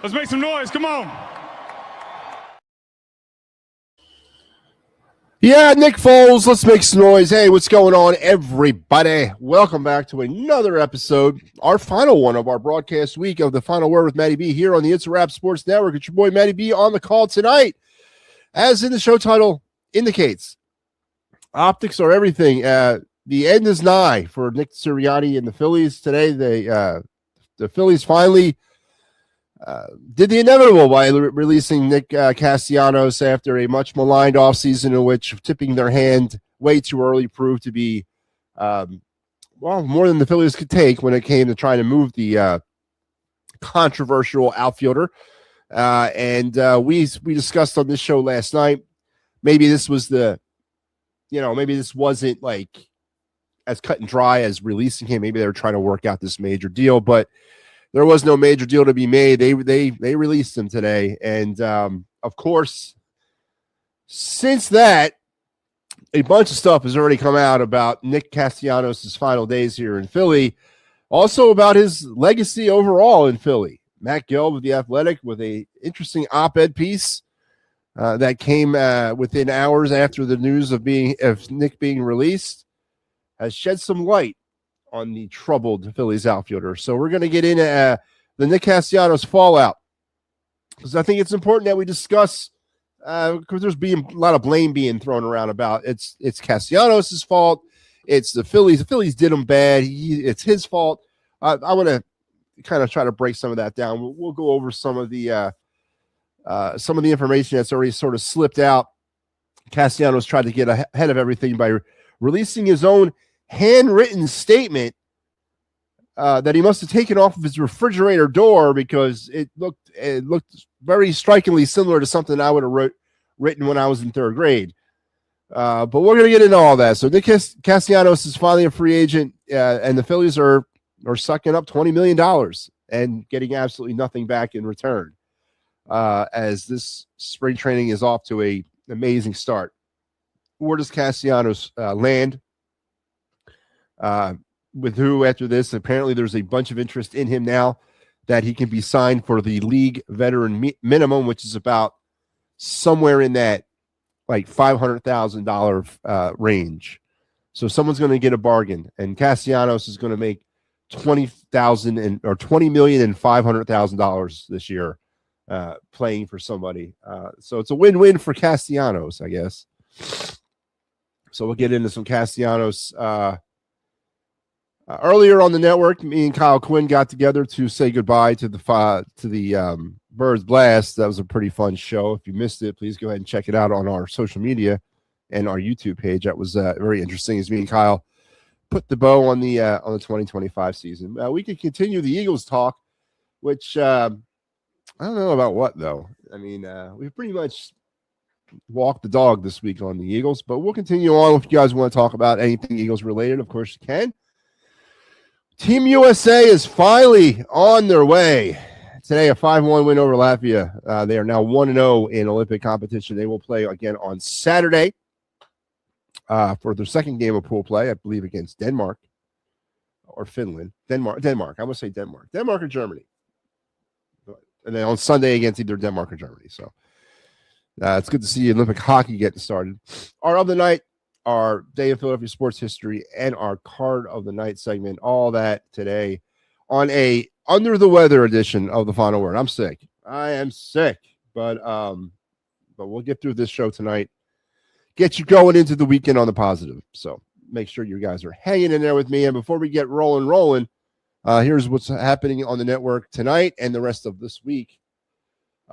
Let's make some noise. Come on. Yeah, Nick Foles, let's make some noise. Hey, what's going on, everybody? Welcome back to another episode, our final one of our broadcast week of The Final Word with MattyB here on the It's a Wrap Sports Network. It's your boy MattyB on the call tonight. As in the show title indicates, optics are everything. The end is nigh for Nick Sirianni and the Phillies today. The Phillies finally did the inevitable by releasing Nick Castellanos after a much maligned offseason in which tipping their hand way too early proved to be, more than the Phillies could take when it came to trying to move the controversial outfielder. We discussed on this show last night, maybe this was maybe this wasn't like as cut and dry as releasing him. Maybe they were trying to work out this major deal, but there was no major deal to be made. They released him today. And, of course, since that, a bunch of stuff has already come out about Nick Castellanos' final days here in Philly. Also about his legacy overall in Philly. Matt Gelb of The Athletic with a interesting op-ed piece that came within hours after the news of Nick being released has shed some light on the troubled Phillies outfielder. So we're going to get into the Nick Castellanos fallout, because I think it's important that we discuss, because there's being a lot of blame being thrown around about it's Castellanos' fault. It's the Phillies. The Phillies did him bad. It's his fault. I want to kind of try to break some of that down. We'll go over some of the information that's already sort of slipped out. Castellanos tried to get ahead of everything by releasing his own handwritten statement that he must have taken off of his refrigerator door because it looked very strikingly similar to something I would have written when I was in third grade. But we're going to get into all that. So Nick Castellanos is finally a free agent, and the Phillies are sucking up $20 million and getting absolutely nothing back in return, as this spring training is off to an amazing start. Where does Castellanos land? With who after this? Apparently there's a bunch of interest in him now that he can be signed for the league veteran minimum, which is about somewhere in that like $500,000 range. So someone's going to get a bargain, and Castellanos is going to make $20,500,000 this year playing for somebody. So it's a win-win for Castellanos, I guess. So we'll get into some Castellanos. Earlier on the network, me and Kyle Quinn got together to say goodbye to the Birds Blast. That was a pretty fun show. If you missed it, please go ahead and check it out on our social media and our YouTube page. That was very interesting as me and Kyle put the bow on the 2025 season. We could continue the Eagles talk, which I don't know about what, though. I mean, we pretty much walked the dog this week on the Eagles, but we'll continue on. If you guys want to talk about anything Eagles related, of course you can. Team USA is finally on their way. Today, a 5-1 win over Latvia. They are now 1-0 in Olympic competition. They will play again on Saturday for their second game of pool play, I believe, against Denmark or Finland. Denmark. I would say Denmark or Germany. And then on Sunday against either Denmark or Germany. So it's good to see Olympic hockey getting started. Our other night, our Day of Philadelphia Sports History, and our Card of the Night segment, all that today on a under the weather edition of The Final Word. I'm sick. I am sick, but we'll get through this show tonight. Get you going into the weekend on the positive. So make sure you guys are hanging in there with me. And before we get rolling, here's what's happening on the network tonight and the rest of this week.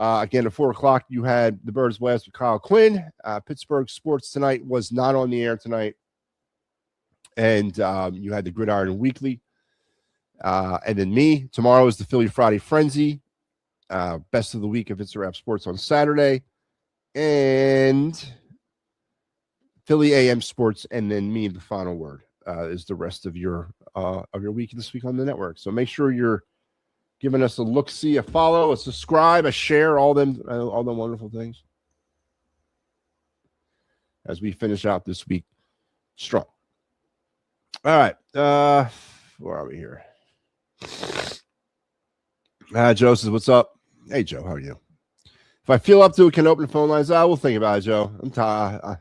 Again, at 4 o'clock, you had the Birds Blast with Kyle Quinn. Pittsburgh Sports Tonight was not on the air tonight. And you had the Gridiron Weekly. And then me. Tomorrow is the Philly Friday Frenzy. Best of the week of It's a Wrap Sports on Saturday. And Philly AM Sports. And then me, the Final Word, is the rest of your week this week on the network. So make sure you're giving us a look-see, a follow, a subscribe, a share, all them wonderful things as we finish out this week strong. All right. Where are we here? Joseph, what's up? Hey, Joe, how are you? If I feel up to it, can open the phone lines. I will think about it, Joe. I'm tired.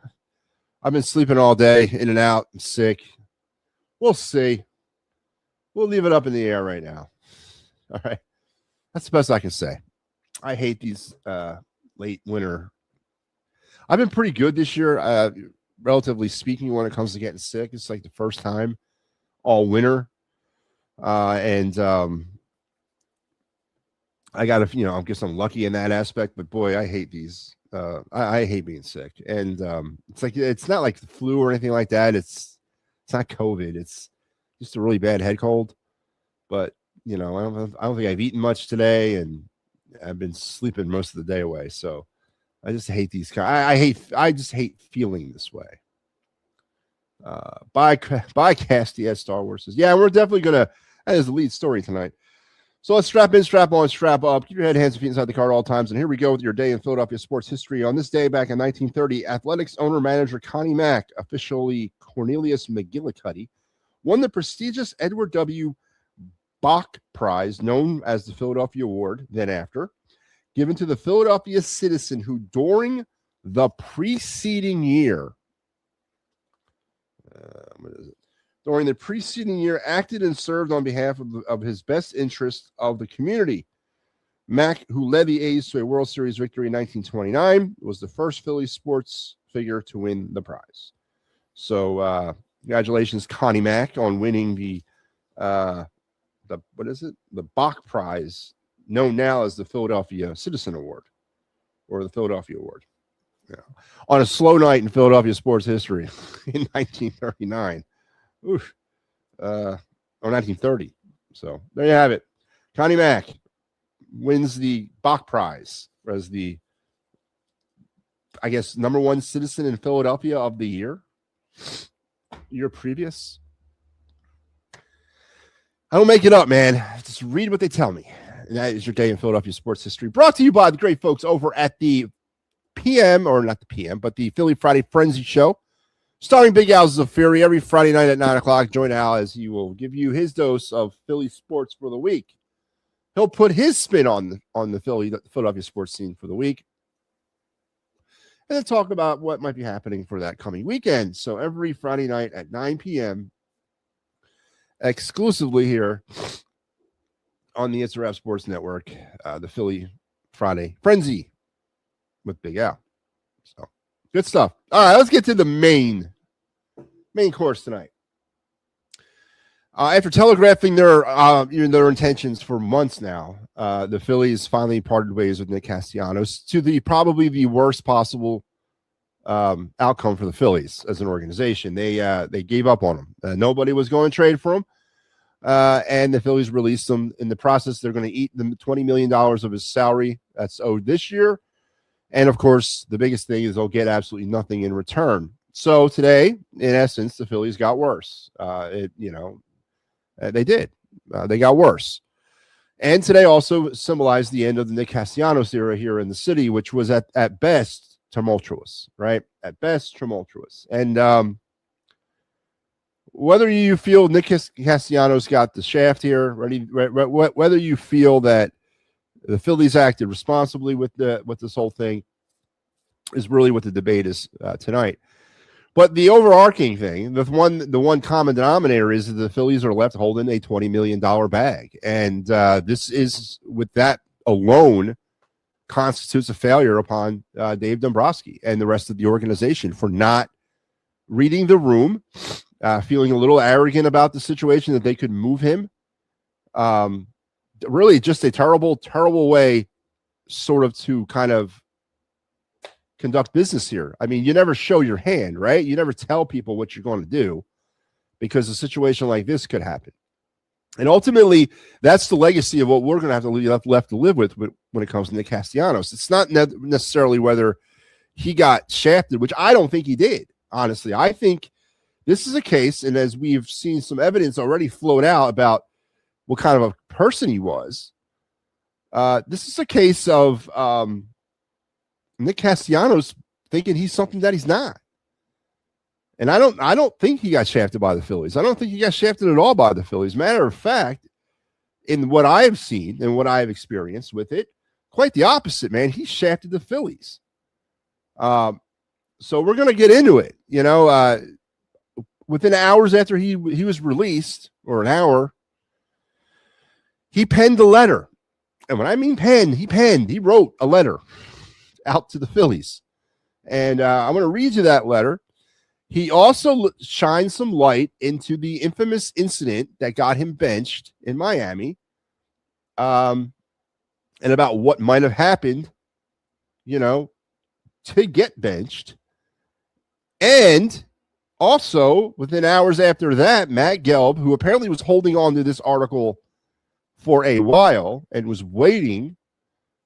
I've been sleeping all day, in and out. I'm sick. We'll see. We'll leave it up in the air right now. All right. That's the best I can say. I hate these late winter. I've been pretty good this year, relatively speaking, when it comes to getting sick. It's like the first time all winter. And I got to, I guess I'm lucky in that aspect, but boy, I hate these. I hate being sick. And it's like, it's not like the flu or anything like that. It's not COVID. It's just a really bad head cold. But, I don't think I've eaten much today, and I've been sleeping most of the day away. So I just hate these. I just hate feeling this way. By Casty at Star Wars says, yeah, we're definitely going to, that is the lead story tonight. So let's strap in, strap on, strap up. Keep your head, hands, and feet inside the car at all times. And here we go with your day in Philadelphia sports history. On this day back in 1930, Athletics owner-manager Connie Mack, officially Cornelius McGillicuddy, won the prestigious Edward W. Bach Prize, known as the Philadelphia Award, then after, given to the Philadelphia citizen who, during the preceding year, acted and served on behalf of his best interest of the community. Mack, who led the A's to a World Series victory in 1929, was the first Philly sports figure to win the prize. So, congratulations, Connie Mack, on winning the Bach Prize, known now as the Philadelphia Citizen Award, or the Philadelphia Award. Yeah. On a slow night in Philadelphia sports history in 1939. Oof. Or 1930. So there you have it. Connie Mack wins the Bach Prize as the, I guess, number one citizen in Philadelphia of the year previous. I don't make it up, man. Just read what they tell me. And that is your day in Philadelphia sports history, brought to you by the great folks over at the the Philly Friday Frenzy Show, starring Big Al's of Fury every Friday night at 9 o'clock. Join Al as he will give you his dose of Philly sports for the week. He'll put his spin on the Philadelphia sports scene for the week, and then talk about what might be happening for that coming weekend. So every Friday night at 9 p.m., exclusively here on the It's a Wrap Sports Network, the Philly Friday Frenzy with Big Al. So good stuff. All right, let's get to the main course tonight. After telegraphing their intentions for months now, the Phillies finally parted ways with Nick Castellanos to probably the worst possible outcome for the Phillies as an organization. They gave up on him. Nobody was going to trade for him, and the Phillies released him. In the process, they're going to eat the $20 million of his salary that's owed this year. And, of course, the biggest thing is they'll get absolutely nothing in return. So today, in essence, the Phillies got worse. They did. They got worse. And today also symbolized the end of the Nick Castellanos era here in the city, which was at best tumultuous, right? At best tumultuous. And whether you feel Nick Castellanos got the shaft here, whether you feel that the Phillies acted responsibly with this whole thing, is really what the debate is tonight. But the overarching thing, the one common denominator is that the Phillies are left holding a $20 million bag. And this is, with that alone, constitutes a failure upon Dave Dombrowski and the rest of the organization for not reading the room, feeling a little arrogant about the situation that they could move him. Really just a terrible, terrible way sort of to kind of conduct business here. I mean, you never show your hand, right? You never tell people what you're going to do, because a situation like this could happen. And ultimately, that's the legacy of what we're going to have to left to live with when it comes to Nick Castellanos. It's not necessarily whether he got shafted, which I don't think he did, honestly. I think this is a case, and as we've seen some evidence already float out about what kind of a person he was, this is a case of Nick Castellanos thinking he's something that he's not. And I don't think he got shafted by the Phillies. I don't think he got shafted at all by the Phillies. Matter of fact, in what I have seen and what I have experienced with it, quite the opposite, man. He shafted the Phillies. So we're going to get into it. Within hours after he was released, or an hour, he penned a letter. And when I mean he wrote a letter out to the Phillies. And I'm going to read you that letter. He also shined some light into the infamous incident that got him benched in Miami, and about what might have happened, to get benched. And also, within hours after that, Matt Gelb, who apparently was holding on to this article for a while and was waiting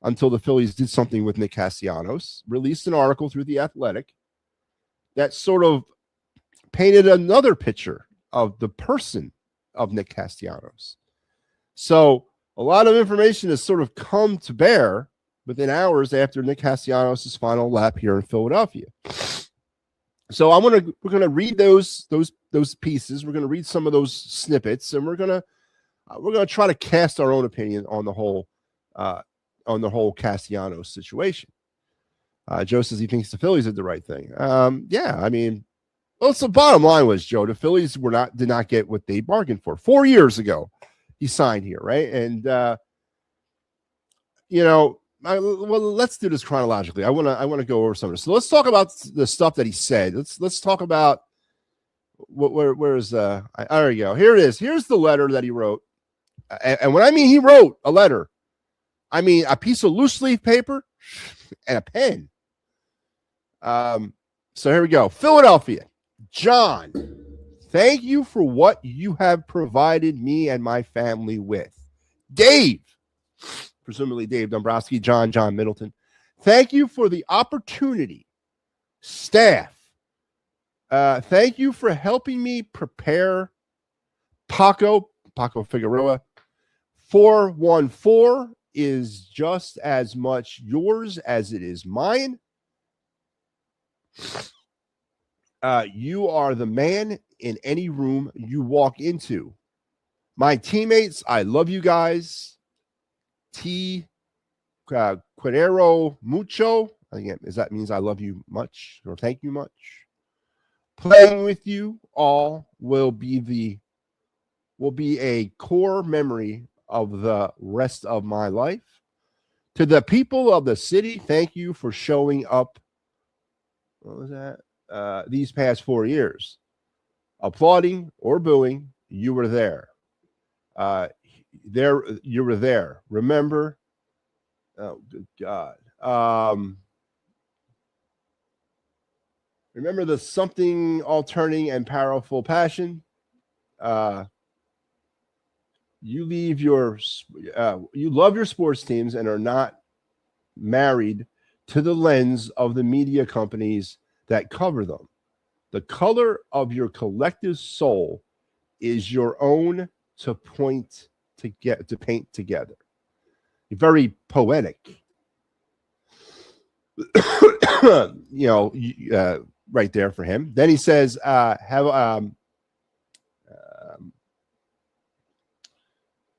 until the Phillies did something with Nick Castellanos, released an article through The Athletic that sort of painted another picture of the person of Nick Castellanos. So a lot of information has sort of come to bear within hours after Nick Castellanos' final lap here in Philadelphia. So we're gonna read those pieces. We're gonna read some of those snippets, and we're gonna try to cast our own opinion on the whole Castellanos situation. Joe says he thinks the Phillies did the right thing. Yeah, I mean, well, so the bottom line was, Joe, the Phillies did not get what they bargained for. 4 years ago, he signed here, right? And let's do this chronologically. I want to go over some of this. So let's talk about the stuff that he said. Let's talk about where is there you go. Here it is. Here's the letter that he wrote. And when I mean he wrote a letter, I mean a piece of loose leaf paper and a pen. So here we go. Philadelphia. John, thank you for what you have provided me and my family with. Dave, presumably Dave Dombrowski, John Middleton, thank you for the opportunity. Staff, thank you for helping me prepare Paco Figueroa. 414 is just as much yours as it is mine. You are the man in any room you walk into. My teammates, I love you guys. Quidero mucho. Again, that means I love you much or thank you much. Playing with you all will be a core memory of the rest of my life. To the people of the city, thank you for showing up. What was that? These past 4 years, applauding or booing, you were there. You were there. Remember, oh good God. Remember the something alternating and powerful passion. You love your sports teams and are not married to the lens of the media companies that cover them. The color of your collective soul is your own to paint together. Very poetic. Right there for him. Then he says,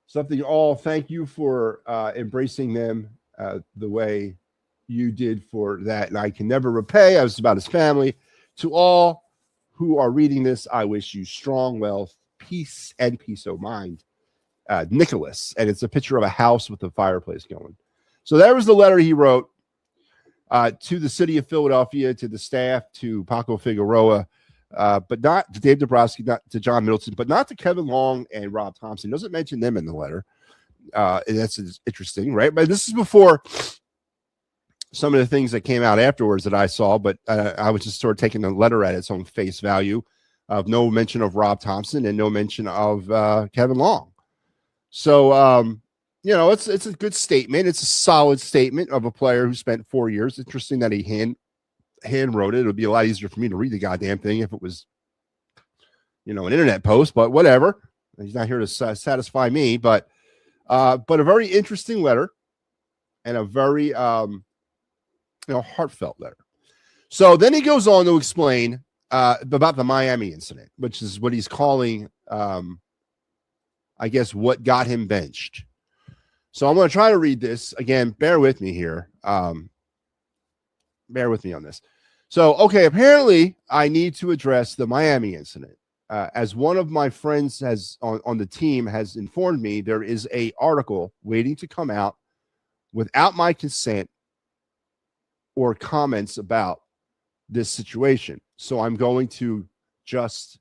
something all thank you for embracing them the way you did for that, and I can never repay. I was about his family. To all who are reading this, I wish you strong wealth, peace, and peace of mind. Nicholas, and it's a picture of a house with a fireplace going. So that was the letter he wrote to the city of Philadelphia, to the staff, to Paco Figueroa, but not to Dave Dombrowski, not to John Middleton, but not to Kevin Long and Rob Thompson. He doesn't mention them in the letter. And that's interesting, right? But this is before some of the things that came out afterwards that I saw, but I was just sort of taking the letter at its own face value of no mention of Rob Thompson and no mention of Kevin Long. So, it's a good statement. It's a solid statement of a player who spent 4 years. Interesting that he hand wrote it. It would be a lot easier for me to read the goddamn thing if it was, an internet post, but whatever. He's not here to satisfy me, but a very interesting letter and a very, heartfelt letter. So then he goes on to explain about the Miami incident, which is what he's calling, I guess, what got him benched. So I'm going to try to read this again. Bear with me here. Bear with me on this. So, okay, apparently I need to address the Miami incident. As one of my friends has on the team has informed me, there is a article waiting to come out without my consent or comments about this situation. So I'm going to just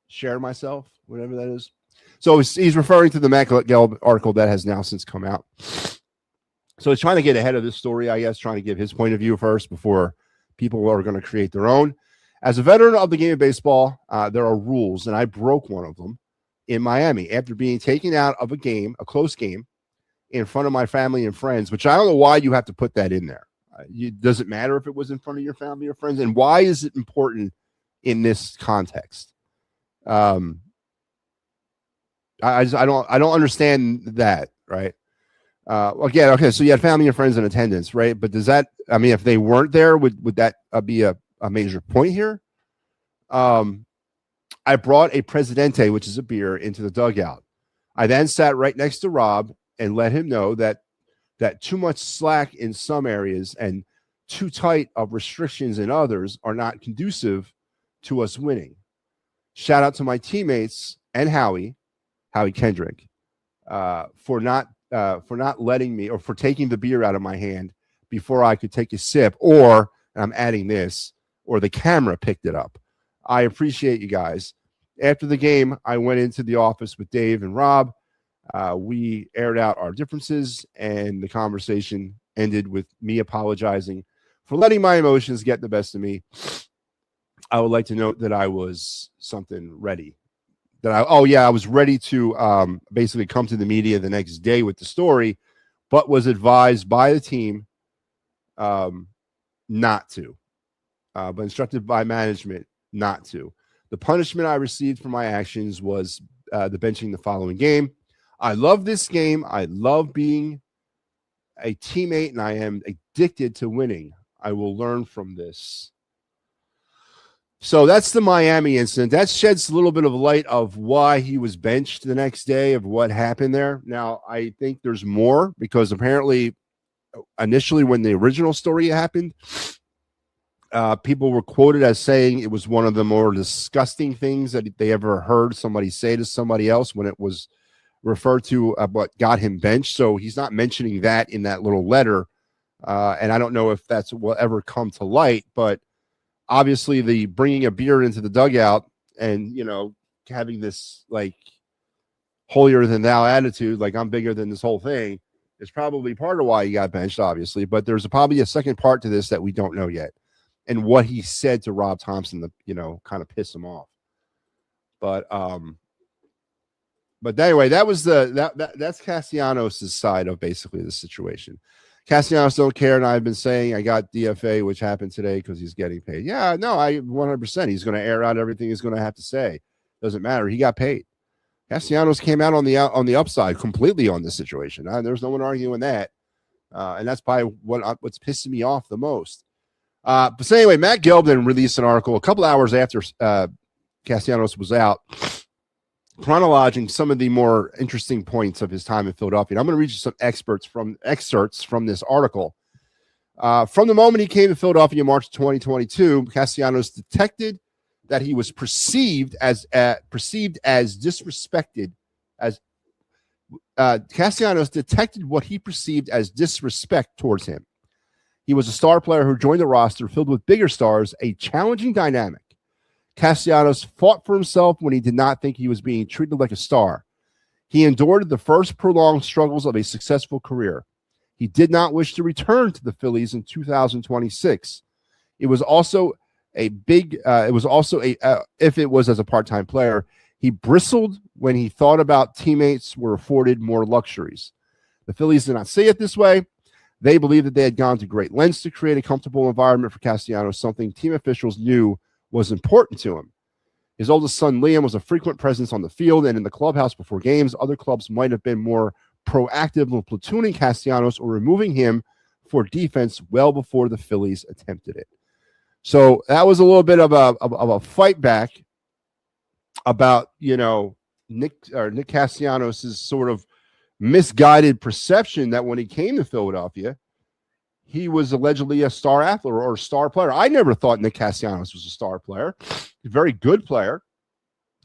share myself, whatever that is. So he's referring to the Matt Gelb article that has now since come out. So he's trying to get ahead of this story, I guess, trying to give his point of view first before people are going to create their own. As a veteran of the game of baseball, there are rules, and I broke one of them in Miami after being taken out of a game, a close game, in front of my family and friends, which I don't know why you have to put that in there. Does it matter if it was in front of your family or friends? And why is it important in this context? I don't understand that, right? Again, okay, so you had family and friends in attendance, right? But does that, I mean, if they weren't there, would that be a major point here? I brought a Presidente, which is a beer, into the dugout. I then sat right next to Rob and let him know that too much slack in some areas and too tight of restrictions in others are not conducive to us winning. Shout out to my teammates and Howie Kendrick, for not letting me, or for taking the beer out of my hand before I could take a sip, or, and I'm adding this, or the camera picked it up. I appreciate you guys. After the game, I went into the office with Dave and Rob. We aired out our differences, and the conversation ended with me apologizing for letting my emotions get the best of me. I would like to note that I was ready. I was ready to basically come to the media the next day with the story, but was advised by the team not to, but instructed by management not to. The punishment I received for my actions was the benching the following game. I love this game. I love being a teammate, and I am addicted to winning. I will learn from this. So that's the Miami incident. That sheds a little bit of light of why he was benched the next day, of what happened there. Now, I think there's more, because apparently initially when the original story happened, people were quoted as saying it was one of the more disgusting things that they ever heard somebody say to somebody else when it was referred to what got him benched. So he's not mentioning that in that little letter. And I don't know if that's will ever come to light, but obviously the bringing a beer into the dugout and, having this like holier than thou attitude, like I'm bigger than this whole thing, is probably part of why he got benched, obviously. But there's probably a second part to this that we don't know yet. And what he said to Rob Thompson, kind of pissed him off. But anyway, that was that's Castellanos' side of basically the situation. Castellanos don't care, and I've been saying I got DFA, which happened today because he's getting paid. Yeah, no, I 100%. He's going to air out everything he's going to have to say. Doesn't matter. He got paid. Castellanos came out on the upside completely on this situation. There's no one arguing that, and that's probably what's pissing me off the most. But so anyway, Matt Gelb then released an article a couple hours after Castellanos was out, chronologizing some of the more interesting points of his time in Philadelphia. And I'm going to read you some excerpts from this article. From the moment he came to Philadelphia in March 2022, Castellanos detected that he was perceived as disrespected. Castellanos detected what he perceived as disrespect towards him. He was a star player who joined the roster filled with bigger stars, a challenging dynamic. Castellanos fought for himself when he did not think he was being treated like a star. He endured the first prolonged struggles of a successful career. He did not wish to return to the Phillies in 2026. It was also if it was as a part-time player, he bristled when he thought about teammates were afforded more luxuries. The Phillies did not say it this way. They believed that they had gone to great lengths to create a comfortable environment for Castellanos, something team officials knew was important to him. His oldest son, Liam, was a frequent presence on the field and in the clubhouse before games. Other clubs might have been more proactive in platooning Castellanos or removing him for defense well before the Phillies attempted it. So that was a little bit of a fight back about, Nick Castellanos' sort of misguided perception that when he came to Philadelphia, he was allegedly a star athlete or a star player. I never thought Nick Castellanos was a star player. A very good player.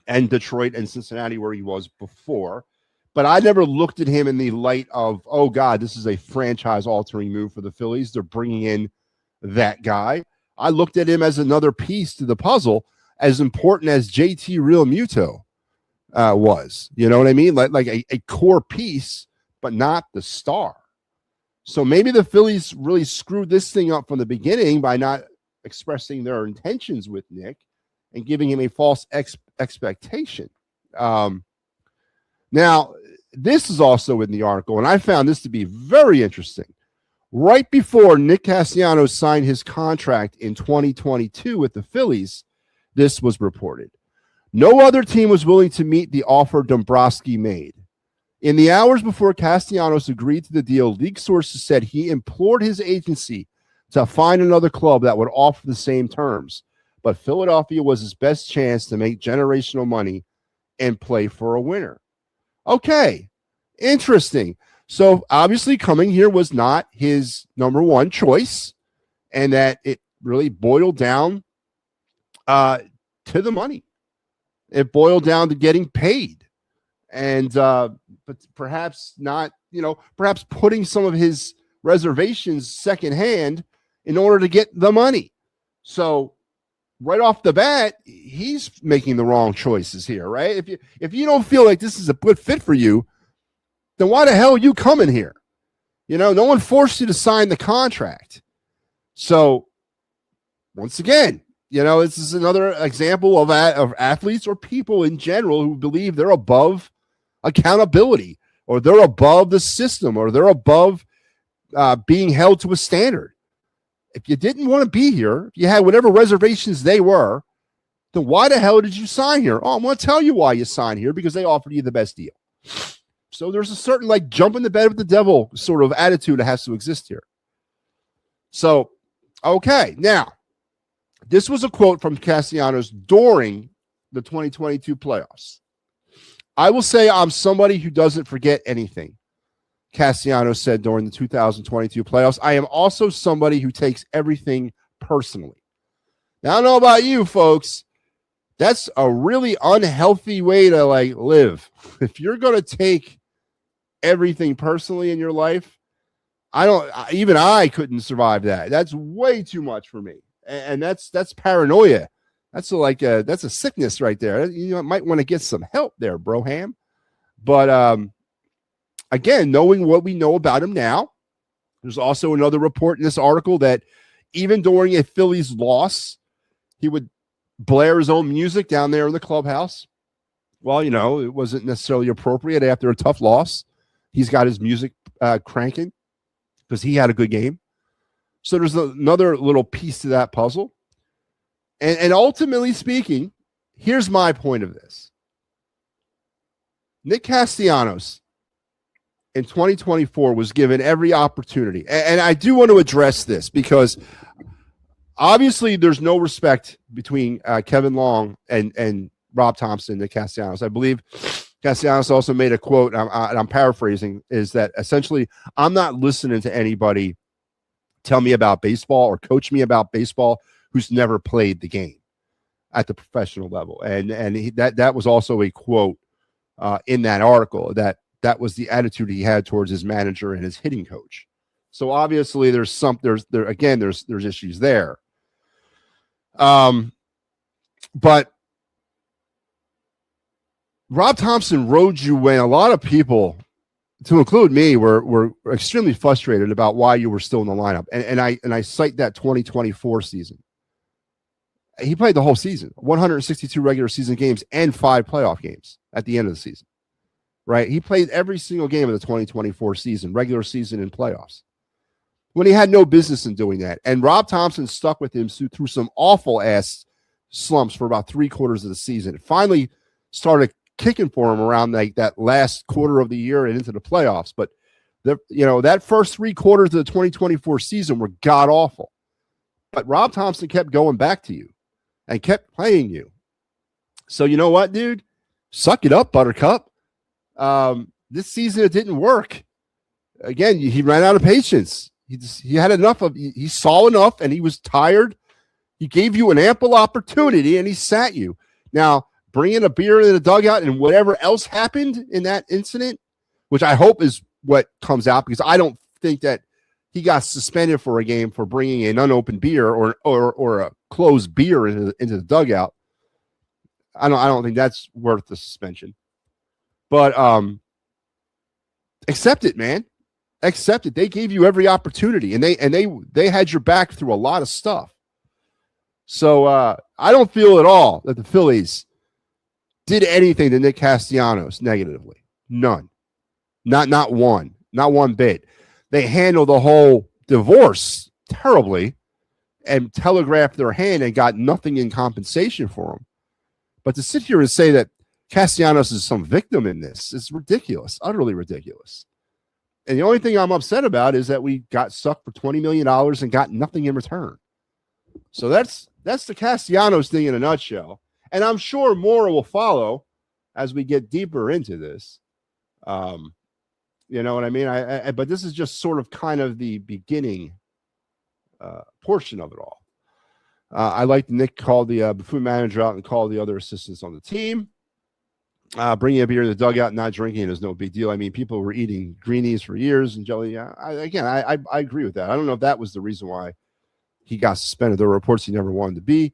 And Detroit and Cincinnati where he was before. But I never looked at him in the light of, oh, God, this is a franchise-altering move for the Phillies. They're bringing in that guy. I looked at him as another piece to the puzzle, as important as JT Realmuto was. You know what I mean? Like a core piece, but not the star. So maybe the Phillies really screwed this thing up from the beginning by not expressing their intentions with Nick and giving him a false expectation. Now, this is also in the article, and I found this to be very interesting. Right before Nick Castellanos signed his contract in 2022 with the Phillies, this was reported. No other team was willing to meet the offer Dombrowski made. In the hours before Castellanos agreed to the deal, league sources said he implored his agency to find another club that would offer the same terms. But Philadelphia was his best chance to make generational money and play for a winner. Okay, interesting. So obviously coming here was not his number one choice, and that it really boiled down to the money. It boiled down to getting paid, and but perhaps not, perhaps putting some of his reservations secondhand in order to get the money. So right off the bat, he's making the wrong choices here, right? If you don't feel like this is a good fit for you, then why the hell are you coming here? No one forced you to sign the contract. So once again, this is another example of athletes or people in general who believe they're above accountability, or they're above the system, or they're above being held to a standard. If you didn't want to be here, if you had whatever reservations they were, then why the hell did you sign here? Oh, I'm going to tell you why you signed here, because they offered you the best deal. So there's a certain jump in the bed with the devil sort of attitude that has to exist here. So, okay. Now, this was a quote from Castellanos during the 2022 playoffs. I will say I'm somebody who doesn't forget anything, Castellanos said during the 2022 playoffs. I am also somebody who takes everything personally. Now, I don't know about you folks. That's a really unhealthy way to live. If you're going to take everything personally in your life, I couldn't survive that. That's way too much for me. And that's paranoia. That's a sickness right there. You might want to get some help there, Broham. But again, knowing what we know about him now, there's also another report in this article that even during a Phillies loss, he would blare his own music down there in the clubhouse. Well, it wasn't necessarily appropriate after a tough loss. He's got his music cranking because he had a good game. So there's another little piece to that puzzle. And ultimately speaking, here's my point of this. Nick Castellanos in 2024 was given every opportunity. And I do want to address this because obviously there's no respect between Kevin Long and Rob Thompson and Castellanos. I believe Castellanos also made a quote, and I'm paraphrasing, is that essentially, I'm not listening to anybody tell me about baseball or coach me about baseball who's never played the game at the professional level. And that was also a quote in that article, that was the attitude he had towards his manager and his hitting coach. So obviously there's issues there. But Rob Thompson rode you when a lot of people, to include me, were extremely frustrated about why you were still in the lineup. And I cite that 2024 season. He played the whole season, 162 regular season games and 5 playoff games at the end of the season, right? He played every single game of the 2024 season, regular season and playoffs, when he had no business in doing that. And Rob Thompson stuck with him through some awful ass slumps for about 3/4 of the season. It finally started kicking for him around that last quarter of the year and into the playoffs. But that first 3/4 of the 2024 season were god awful. But Rob Thompson kept going back to you and kept playing you. So you know what, dude? Suck it up, Buttercup. this season it didn't work. Again, he ran out of patience. He had enough of. He saw enough, and he was tired. He gave you an ample opportunity, and he sat you. Now, bringing a beer in the dugout and whatever else happened in that incident, which I hope is what comes out, because I don't think that he got suspended for a game for bringing an unopened beer or a closed beer into the dugout. I don't think that's worth the suspension. But accept it, man. Accept it. They gave you every opportunity, and they had your back through a lot of stuff. So I don't feel at all that the Phillies did anything to Nick Castellanos negatively. None. Not one bit. They handled the whole divorce terribly and telegraphed their hand and got nothing in compensation for him. But to sit here and say that Castellanos is some victim in this is ridiculous, utterly ridiculous. And the only thing I'm upset about is that we got sucked for $20 million and got nothing in return. So that's the Castellanos thing in a nutshell. And I'm sure more will follow as we get deeper into this. You know what I mean? But this is just sort of kind of the beginning portion of it all. I like Nick called the Buffon manager out and called the other assistants on the team. Bringing a beer in the dugout and not drinking is no big deal. I mean, people were eating greenies for years and jelly. I agree with that. I don't know if that was the reason why he got suspended. There were reports he never wanted to be.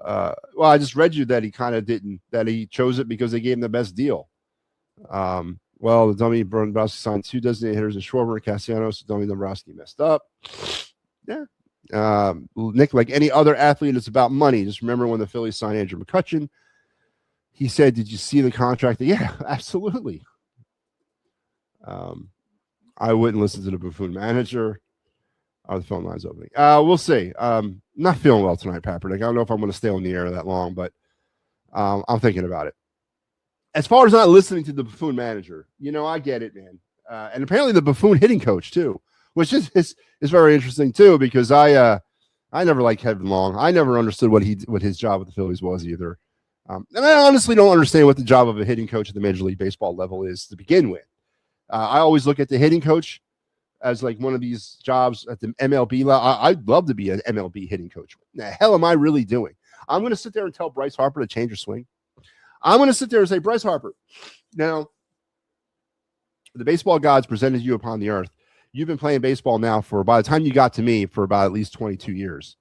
Well, I just read you that he kind of didn't, that he chose it because they gave him the best deal. Well, the dummy Dombrowski signed 2 designated hitters in Schwarber and Castellanos. The dummy Dombrowski messed up. Yeah. Nick, like any other athlete, it's about money. Just remember when the Phillies signed Andrew McCutchen, he said, "Did you see the contract?" Yeah, absolutely. I wouldn't listen to the Buffon manager. The phone line's opening. We'll see. Not feeling well tonight, Papernick. I don't know if I'm going to stay on the air that long, but I'm thinking about it. As far as not listening to the Buffon manager, you know, I get it, man. And apparently the Buffon hitting coach too, which is very interesting too, because I never liked Kevin Long. I never understood what his job with the Phillies was either. And I honestly don't understand what the job of a hitting coach at the Major League Baseball level is to begin with. I always look at the hitting coach as like one of these jobs at the MLB level. I'd love to be an MLB hitting coach. What the hell am I really doing? I'm going to sit there and tell Bryce Harper to change her swing. I'm going to sit there and say, Bryce Harper, now, the baseball gods presented you upon the earth. You've been playing baseball now for, by the time you got to me, for about at least 22 years.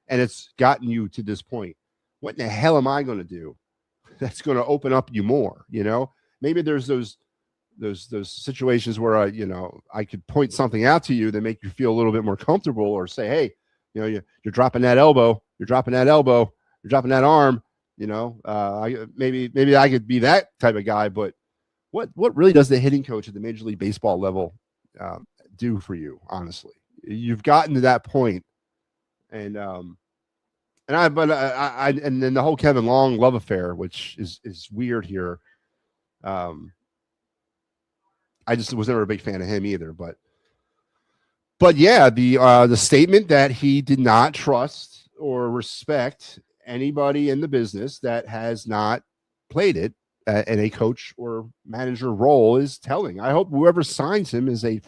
And it's gotten you to this point. What in the hell am I going to do that's going to open up you more? You know, maybe there's those situations where I could point something out to you that make you feel a little bit more comfortable, or say, hey, you know, you're dropping that elbow, you're dropping that arm. You know, maybe I could be that type of guy. But what really does the hitting coach at the Major League Baseball level do for you? Honestly, you've gotten to that point, and then the whole Kevin Long love affair, which is weird here. I just was never a big fan of him either. But yeah, the statement that he did not trust or respect anybody in the business that has not played it in a coach or manager role is telling. I hope whoever signs him is the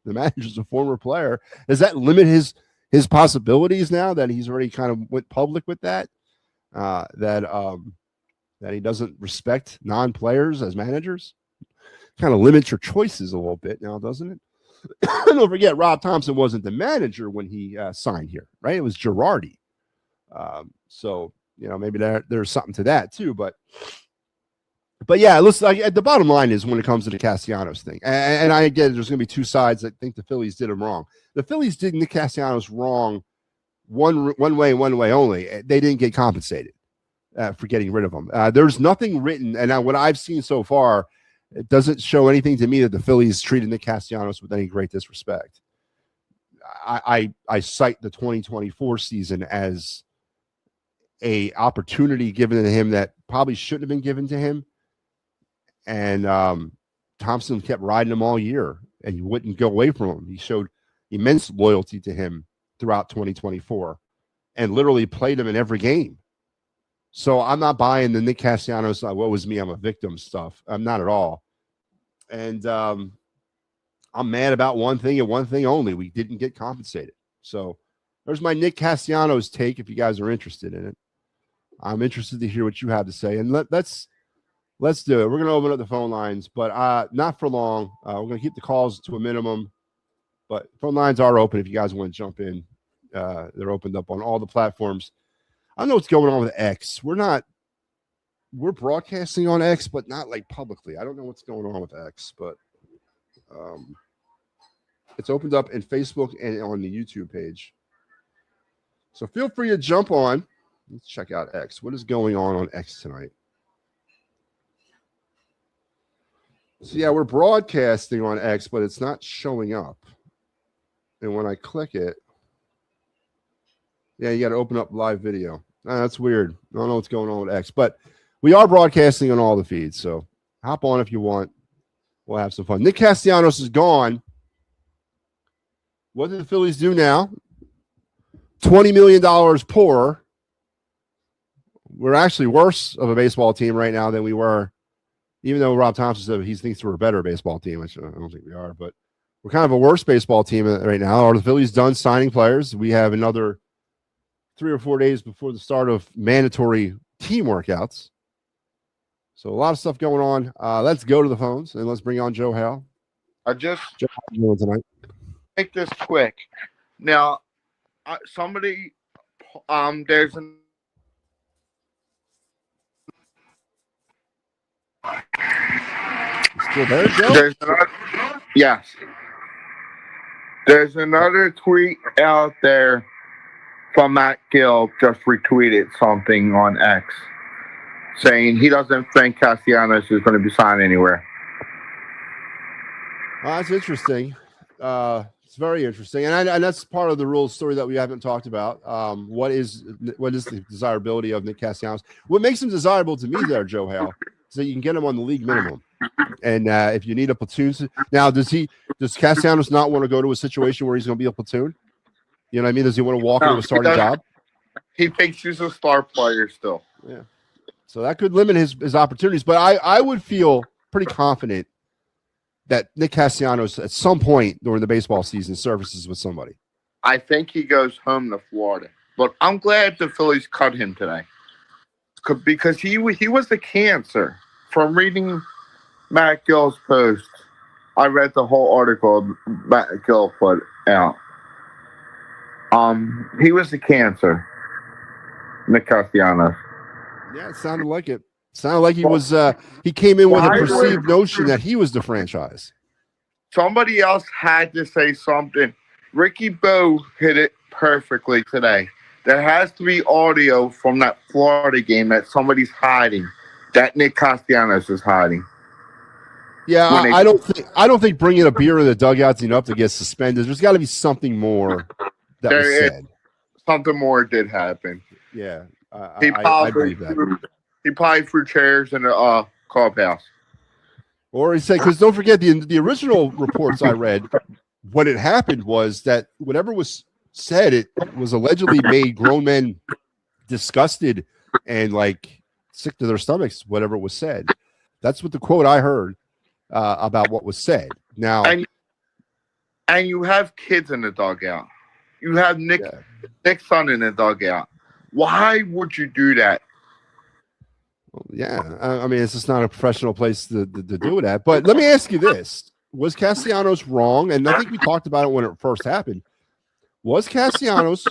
manager's a former player. Does that limit his possibilities now that he's already kind of went public with that he doesn't respect non-players as managers? Kind of limits your choices a little bit now, doesn't it? Don't forget, Rob Thompson wasn't the manager when he signed here, right? It was Girardi. So, you know, maybe there's something to that too, but yeah, listen, like, the bottom line is when it comes to the Castellanos thing, and I get it, there's going to be two sides that think the Phillies did him wrong. The Phillies did Nick Castellanos wrong one way and one way only. They didn't get compensated for getting rid of him. There's nothing written, and what I've seen so far, it doesn't show anything to me that the Phillies treated Nick Castellanos with any great disrespect. I cite the 2024 season as a opportunity given to him that probably shouldn't have been given to him. And Thompson kept riding him all year, and he wouldn't go away from him. He showed immense loyalty to him throughout 2024 and literally played him in every game. So I'm not buying the Nick Castellanos, what was me, I'm a victim stuff. I'm not at all. And I'm mad about one thing and one thing only. We didn't get compensated. So there's my Nick Castellanos take if you guys are interested in it. I'm interested to hear what you have to say. And let's do it. We're going to open up the phone lines, but not for long. We're going to keep the calls to a minimum. But phone lines are open if you guys want to jump in. They're opened up on all the platforms. I don't know what's going on with X. We're broadcasting on X, but not like publicly. I don't know what's going on with X, but it's opened up in Facebook and on the YouTube page. So feel free to jump on. Let's check out X. What is going on X tonight? So yeah, we're broadcasting on X, but it's not showing up. And when I click it, yeah, you got to open up live video. That's weird. I don't know what's going on with X, but we are broadcasting on all the feeds. So hop on if you want. We'll have some fun. Nick Castellanos is gone. What did the Phillies do now? $20 million poorer. We're actually worse of a baseball team right now than we were, even though Rob Thompson said he thinks we're a better baseball team, which I don't think we are, but we're kind of a worse baseball team right now. Are the Phillies done signing players? We have another 3 or 4 days before the start of mandatory team workouts. So a lot of stuff going on. Let's go to the phones and let's bring on Joe Hale. Joe, how you doing tonight? Make this quick. Now, somebody, there's an. Still there, Joe? Yes. There's another tweet out there from Matt Gill, just retweeted something on X saying he doesn't think Castellanos is going to be signed anywhere. That's interesting. It's very interesting, and that's part of the rules story that we haven't talked about. What is the desirability of Nick Castellanos? What makes him desirable to me, there, Joe Hale, is that you can get him on the league minimum, and if you need a platoon, now does Castellanos not want to go to a situation where he's going to be a platoon? You know what I mean? Does he want to walk into a starting job? He thinks he's a star player still. Yeah, so that could limit his opportunities. But I would feel pretty confident that Nick Castellanos at some point during the baseball season surfaces with somebody. I think he goes home to Florida. But I'm glad the Phillies cut him today. Because he was the cancer. From reading Matt Gill's post, I read the whole article Matt Gill put out. He was the cancer, Nick Castellanos. Yeah, it sounded like it. Sounded like he was. He came in with a perceived notion that he was the franchise. Somebody else had to say something. Ricky Bo hit it perfectly today. There has to be audio from that Florida game that somebody's hiding. That Nick Castellanos is hiding. Yeah, I don't think bringing a beer in the dugout's enough to get suspended. There's got to be something more that was said. Something more did happen. Yeah, I believe that. He probably threw chairs in the clubhouse. Or he said, because don't forget, the original reports I read, what had happened was that whatever was said, it was allegedly made grown men disgusted and like sick to their stomachs, whatever was said. That's what the quote I heard about what was said. Now, and you have kids in the dugout. You have Nick's son in the dugout. Why would you do that? Well, yeah, I mean, it's just not a professional place to do it at. But let me ask you this. Was Castellanos wrong? And I think we talked about it when it first happened. Was Castellanos,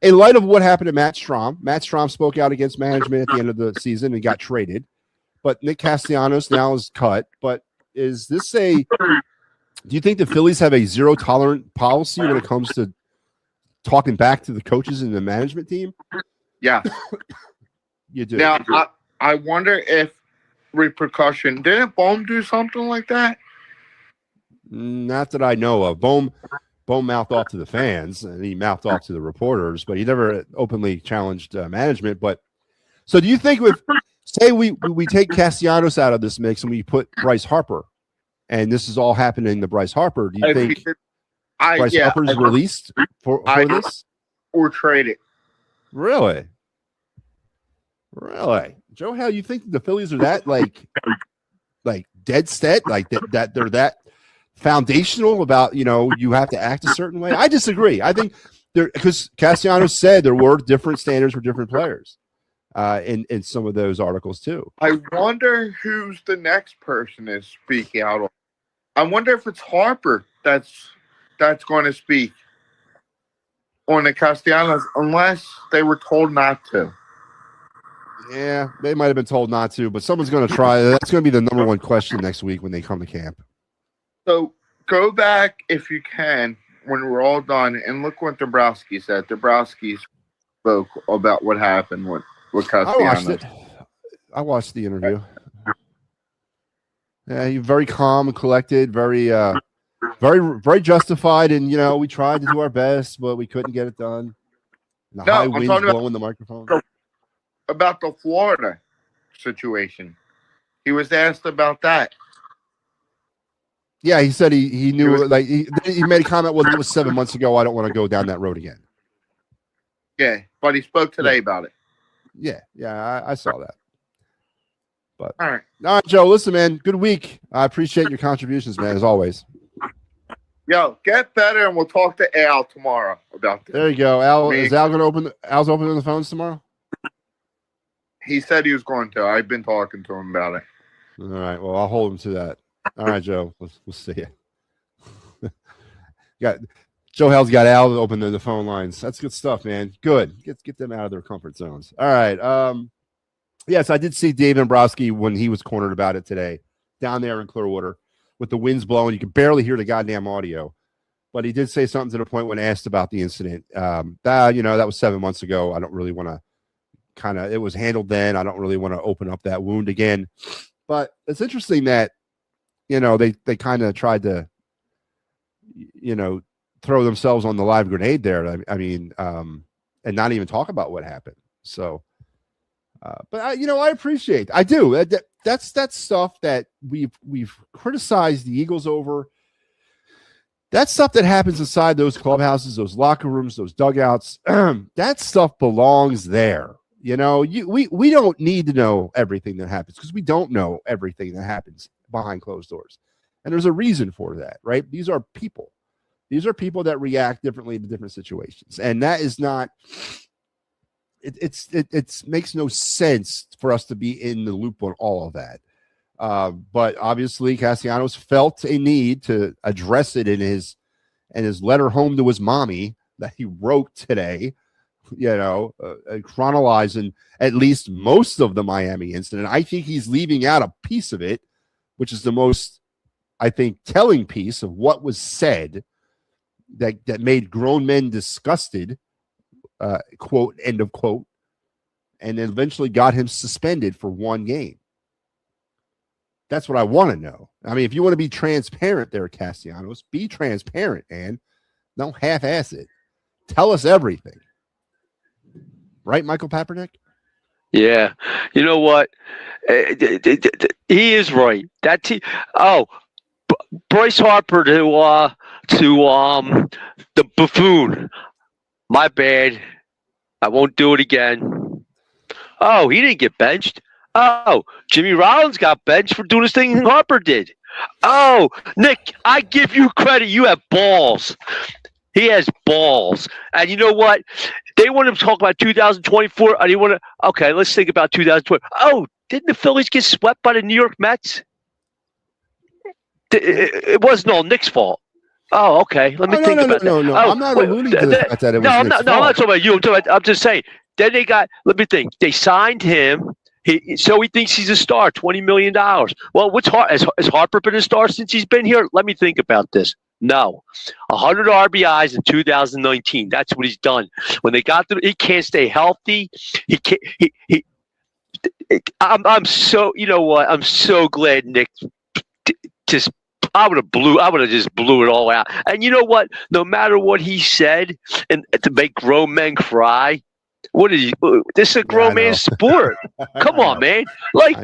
in light of what happened to Matt Strom spoke out against management at the end of the season and got traded. But Nick Castellanos now is cut. But is this do you think the Phillies have a zero-tolerant policy when it comes to talking back to the coaches and the management team? Yeah. You do. Now, I wonder if repercussion. Didn't Bohm do something like that? Not that I know of. Bohm mouthed off to the fans and he mouthed off to the reporters, but he never openly challenged management. But so do you think say we take Castellanos out of this mix and we put Bryce Harper, and this is all happening to Bryce Harper, do you think Bryce Harper's released for this? Or traded. Really? Joe, how you think the Phillies are that like like dead set, like that they're that foundational about, you have to act a certain way. I disagree. I think because Castellanos said there were different standards for different players in some of those articles too. I wonder who's the next person to speak out. I wonder if it's Harper that's going to speak on the Castellanos, unless they were told not to. Yeah, they might have been told not to, but someone's going to try. That's going to be the number one question next week when they come to camp. So go back, if you can, when we're all done, and look what Dabrowski said. Dabrowski spoke about what happened with Castellanos. I watched the interview. Yeah, he's very calm and collected, very very justified, and we tried to do our best, but we couldn't get it done. And the high winds blowing the microphone. About the Florida situation. He was asked about that. Yeah, he said he knew, he made a comment, well, it was 7 months ago. I don't want to go down that road again. Yeah, but he spoke today about it. Yeah, I saw that. But all right, Joe, listen, man, good week. I appreciate your contributions, man, as always. Yo, get better, and we'll talk to Al tomorrow about this. There you go. Al, is Al going to open? Al's opening the phones tomorrow? He said he was going to. I've been talking to him about it. All right. Well, I'll hold him to that. All right, Joe. We'll see you. Joe Hell's got Al to open the phone lines. That's good stuff, man. Good. Get them out of their comfort zones. All right. Yes, I did see Dave Dombrowski when he was cornered about it today down there in Clearwater with the winds blowing. You could barely hear the goddamn audio. But he did say something to the point when asked about the incident. That was 7 months ago. I don't really want to it was handled then. I don't really want to open up that wound again. But it's interesting that, they kind of tried to, throw themselves on the live grenade there. And not even talk about what happened. So, but I appreciate. I do. That's stuff that we've criticized the Eagles over. That's stuff that happens inside those clubhouses, those locker rooms, those dugouts. That stuff belongs there. We don't need to know everything that happens because we don't know everything that happens behind closed doors. And there's a reason for that, right? These are people. These are people that react differently to different situations. And that is not, it makes no sense for us to be in the loop on all of that. But obviously Castellanos felt a need to address it in his letter home to his mommy that he wrote today, chronologizing at least most of the Miami incident. I think he's leaving out a piece of it, which is the most, I think, telling piece of what was said that made grown men disgusted, quote, end of quote, and then eventually got him suspended for one game. That's what I want to know. I mean, if you want to be transparent there, Castellanos, be transparent, man. Don't half-ass it. Tell us everything. Right, Michael Papernick? Yeah. You know what? He is right. Bryce Harper to the buffoon. My bad. I won't do it again. Oh, he didn't get benched. Oh, Jimmy Rollins got benched for doing this thing Harper did. Oh, Nick, I give you credit. You have balls. He has balls. And you know what? They want to talk about 2024. I didn't want to. Okay, let's think about 2020. Oh, didn't the Phillies get swept by the New York Mets? It wasn't all Nick's fault. Oh, okay. Let me think about that. No. Oh, I'm not alluding to the fact that it was I'm not talking about you. I'm just saying. Then they got. Let me think. They signed him. So he thinks he's a star. $20 million. Well, has Harper been a star since he's been here? Let me think about this. No, 100 RBIs in 2019. That's what he's done. When they got he can't stay healthy. He can't. I'm so. You know what? I'm so glad Nick just. I would have just blew it all out. And you know what? No matter what he said, and to make grown men cry. What is he? This is a grown man's sport. Come on, man. Like,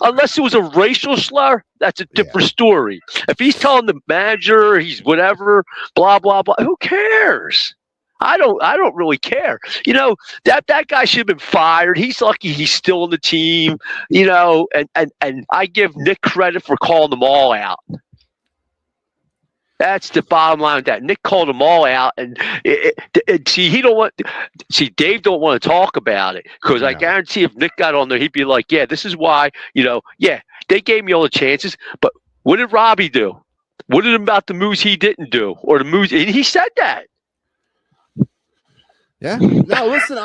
unless it was a racial slur, that's a different story. If he's telling the manager he's whatever, blah, blah, blah, who cares? I don't really care. That guy should have been fired. He's lucky he's still on the team. And I give Nick credit for calling them all out. That's the bottom line with that. Nick called them all out, and Dave don't want to talk about it because I guarantee if Nick got on there, he'd be like, "Yeah, this is why." They gave me all the chances, but what did Robbie do? What about the moves he didn't do, or the moves? And he said that. Yeah. No, listen,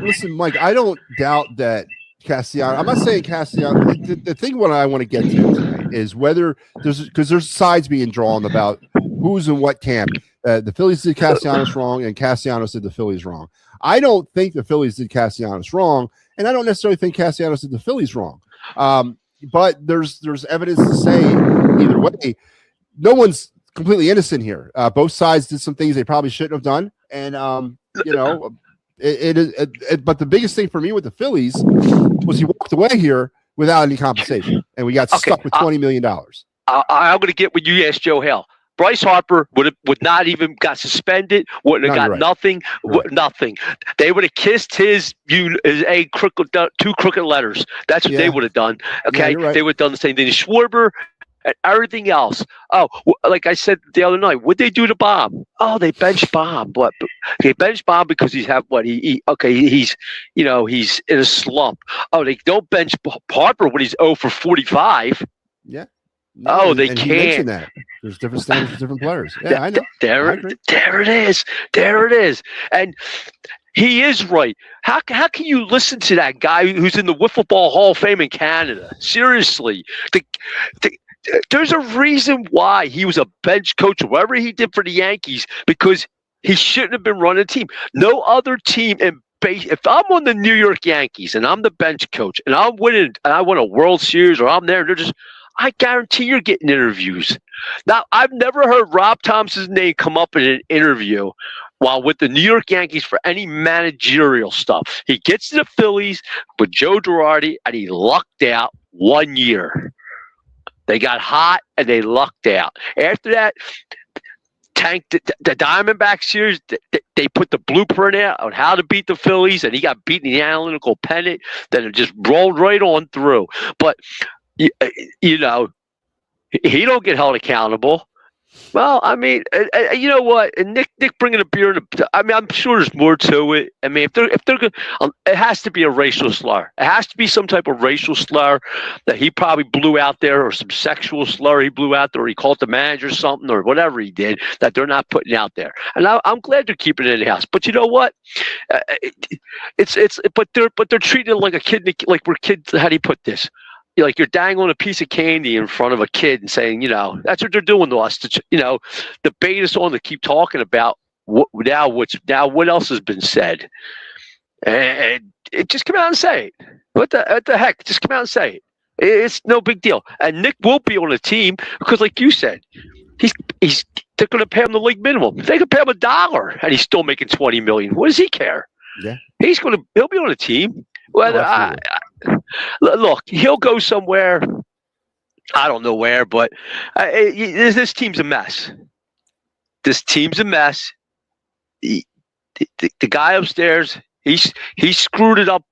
listen, Mike. I don't doubt that Castellanos. I'm not saying Castellanos. The thing what I want to get to today is whether there's sides being drawn about who's in what camp. The Phillies did Castellanos wrong, and Castellanos did the Phillies wrong. I don't think the Phillies did Castellanos wrong, and I don't necessarily think Castellanos did the Phillies wrong. But there's evidence to say either way. No one's completely innocent here. Both sides did some things they probably shouldn't have done, and but the biggest thing for me with the Phillies was he walked away here without any compensation, and we got stuck with $20 million. I'm going to get what you asked Joe Hale. Bryce Harper would not even got suspended. Wouldn't have got nothing. Right. Nothing. They would have kissed his two crooked letters. That's what they would have done. Okay, They would have done the same thing to Schwarber and everything else. Oh, like I said the other night, what'd they do to Bob? Oh, they benched Bob. What? They benched Bob because he's in a slump. Oh, they don't bench Harper when he's 0 for 45. Yeah. No, they can't. That. There's different standards for different players. Yeah, I know. There it is. There it is. And he is right. How can you listen to that guy who's in the Wiffle Ball Hall of Fame in Canada? Seriously. There's a reason why he was a bench coach, whatever he did for the Yankees, because he shouldn't have been running a team. No other team if I'm on the New York Yankees and I'm the bench coach and I'm winning and I win a World Series or I'm there, I guarantee you're getting interviews. Now, I've never heard Rob Thompson's name come up in an interview while with the New York Yankees for any managerial stuff. He gets to the Phillies with Joe Girardi, and he lucked out 1 year. They got hot, and they lucked out. After that, tanked the Diamondback series. They put the blueprint out on how to beat the Phillies, and he got beaten in the analytical pennant. Then it just rolled right on through. But he don't get held accountable. Well, I mean, you know what? And Nick bringing a beer I'm sure there's more to it. I mean, if they're good, it has to be a racial slur. It has to be some type of racial slur that he probably blew out there, or some sexual slur he blew out there, or he called the manager something, or whatever he did that they're not putting out there. And I'm glad they're keeping it in the house. But you know what? But they're treating it like a kid. Like we're kids. How do you put this? Like you're dangling a piece of candy in front of a kid and saying, that's what they're doing to us. The bait us on to keep talking about what else has been said. And it just come out and say it. What the heck? Just come out and say it. It's no big deal. And Nick will be on the team because, like you said, they're going to pay him the league minimum. If they could pay him $1 and he's still making $20 million, what does he care? Yeah, he'll be on the team. Whether look, he'll go somewhere. I don't know where, but this team's a mess. This team's a mess. The guy upstairs, he screwed it up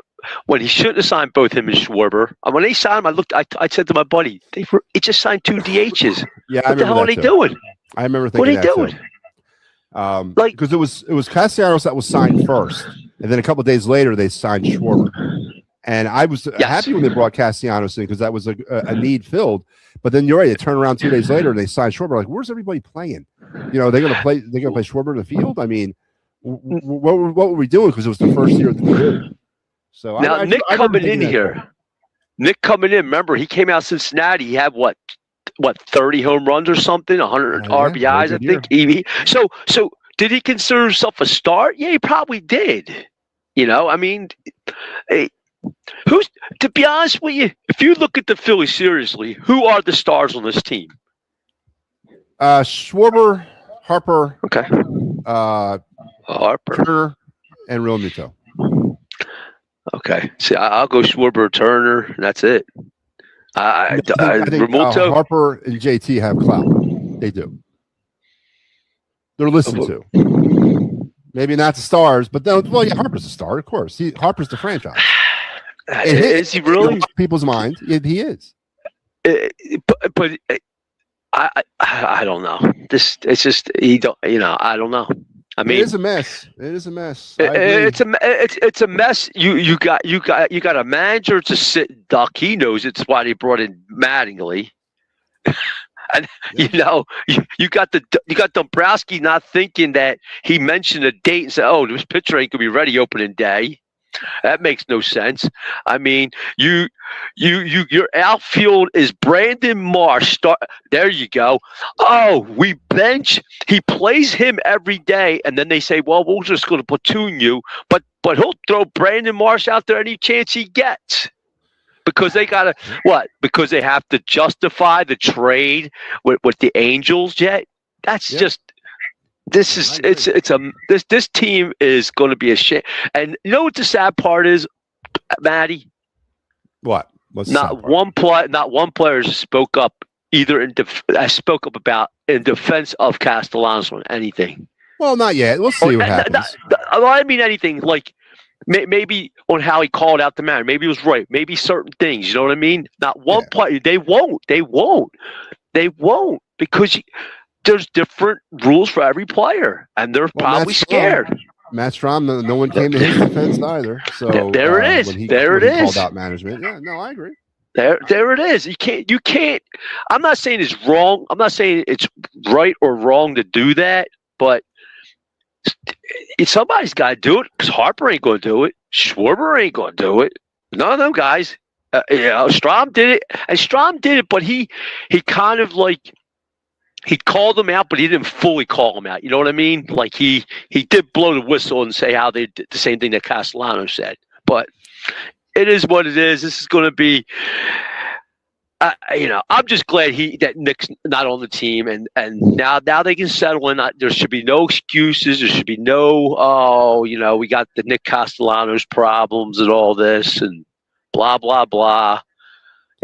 when he shouldn't have signed both him and Schwarber. And when they signed him, I said to my buddy, he just signed 2 DHs. Yeah, what the hell are they doing? I remember thinking what are they doing? Because it was Castellanos that was signed first, and then a couple of days later they signed Schwarber. And I was happy when they brought Castellanos in because that was a need filled. But then you're right; they turn around 2 days later and they sign Schwarber. Like, where's everybody playing? They're gonna play. They're gonna play Schwarber in the field. I mean, what were we doing? Because it was the first year of the year. So now Nick coming in here. Nick coming in. Remember, he came out Cincinnati. He had what 30 home runs or something, 100 RBIs, I think. So did he consider himself a star? Yeah, he probably did. I mean, to be honest with you, if you look at the Phillies seriously, who are the stars on this team? Schwarber, Harper, okay, Harper, Turner, and Realmuto. Okay, see, I'll go Schwarber, Turner, and that's it. I think Harper and JT have clout. They do. They're listened to. Maybe not the stars, but well, yeah, Harper's a star, of course. Harper's the franchise. Is he really? In people's mind, he is. But I don't know. It's just I don't know. I mean, it is a mess. It is a mess. It's a mess. You got a manager to sit and duck. He knows it's why they brought in Mattingly. And you got Dombrowski not thinking that he mentioned a date and said, "Oh, this pitcher ain't gonna be ready opening day." That makes no sense. I mean, your outfield is Brandon Marsh. There you go. Oh, we bench. He plays him every day, and then they say, "Well, we're just going to platoon you," but he'll throw Brandon Marsh out there any chance he gets. Because they gotta what? Because they have to justify the trade with the Angels yet? That's just this team is going to be a shit. And you know what the sad part is, Matty? What? What's not one player spoke up either spoke up about in defense of Castellanos or anything. Well, not yet. We'll see what happens. I mean anything like. Maybe on how he called out the man. Maybe he was right. Maybe certain things. You know what I mean? Not one player. They won't because there's different rules for every player, and they're probably scared. Matt Strom, no one came to his defense either. So there it is. There it is. Called out management. Yeah, no, I agree. There it is. You can't. I'm not saying it's wrong. I'm not saying it's right or wrong to do that, but. Somebody's got to do it because Harper ain't going to do it. Schwarber ain't going to do it. None of them guys. Strom did it, and Strom did it, but he kind of like he called them out, but he didn't fully call them out. You know what I mean? Like he did blow the whistle and say how they did the same thing that Castellanos said. But it is what it is. This is going to be. I'm just glad that Nick's not on the team, and now they can settle in. There should be no excuses. There should be no, we got the Nick Castellanos problems and all this and blah blah blah.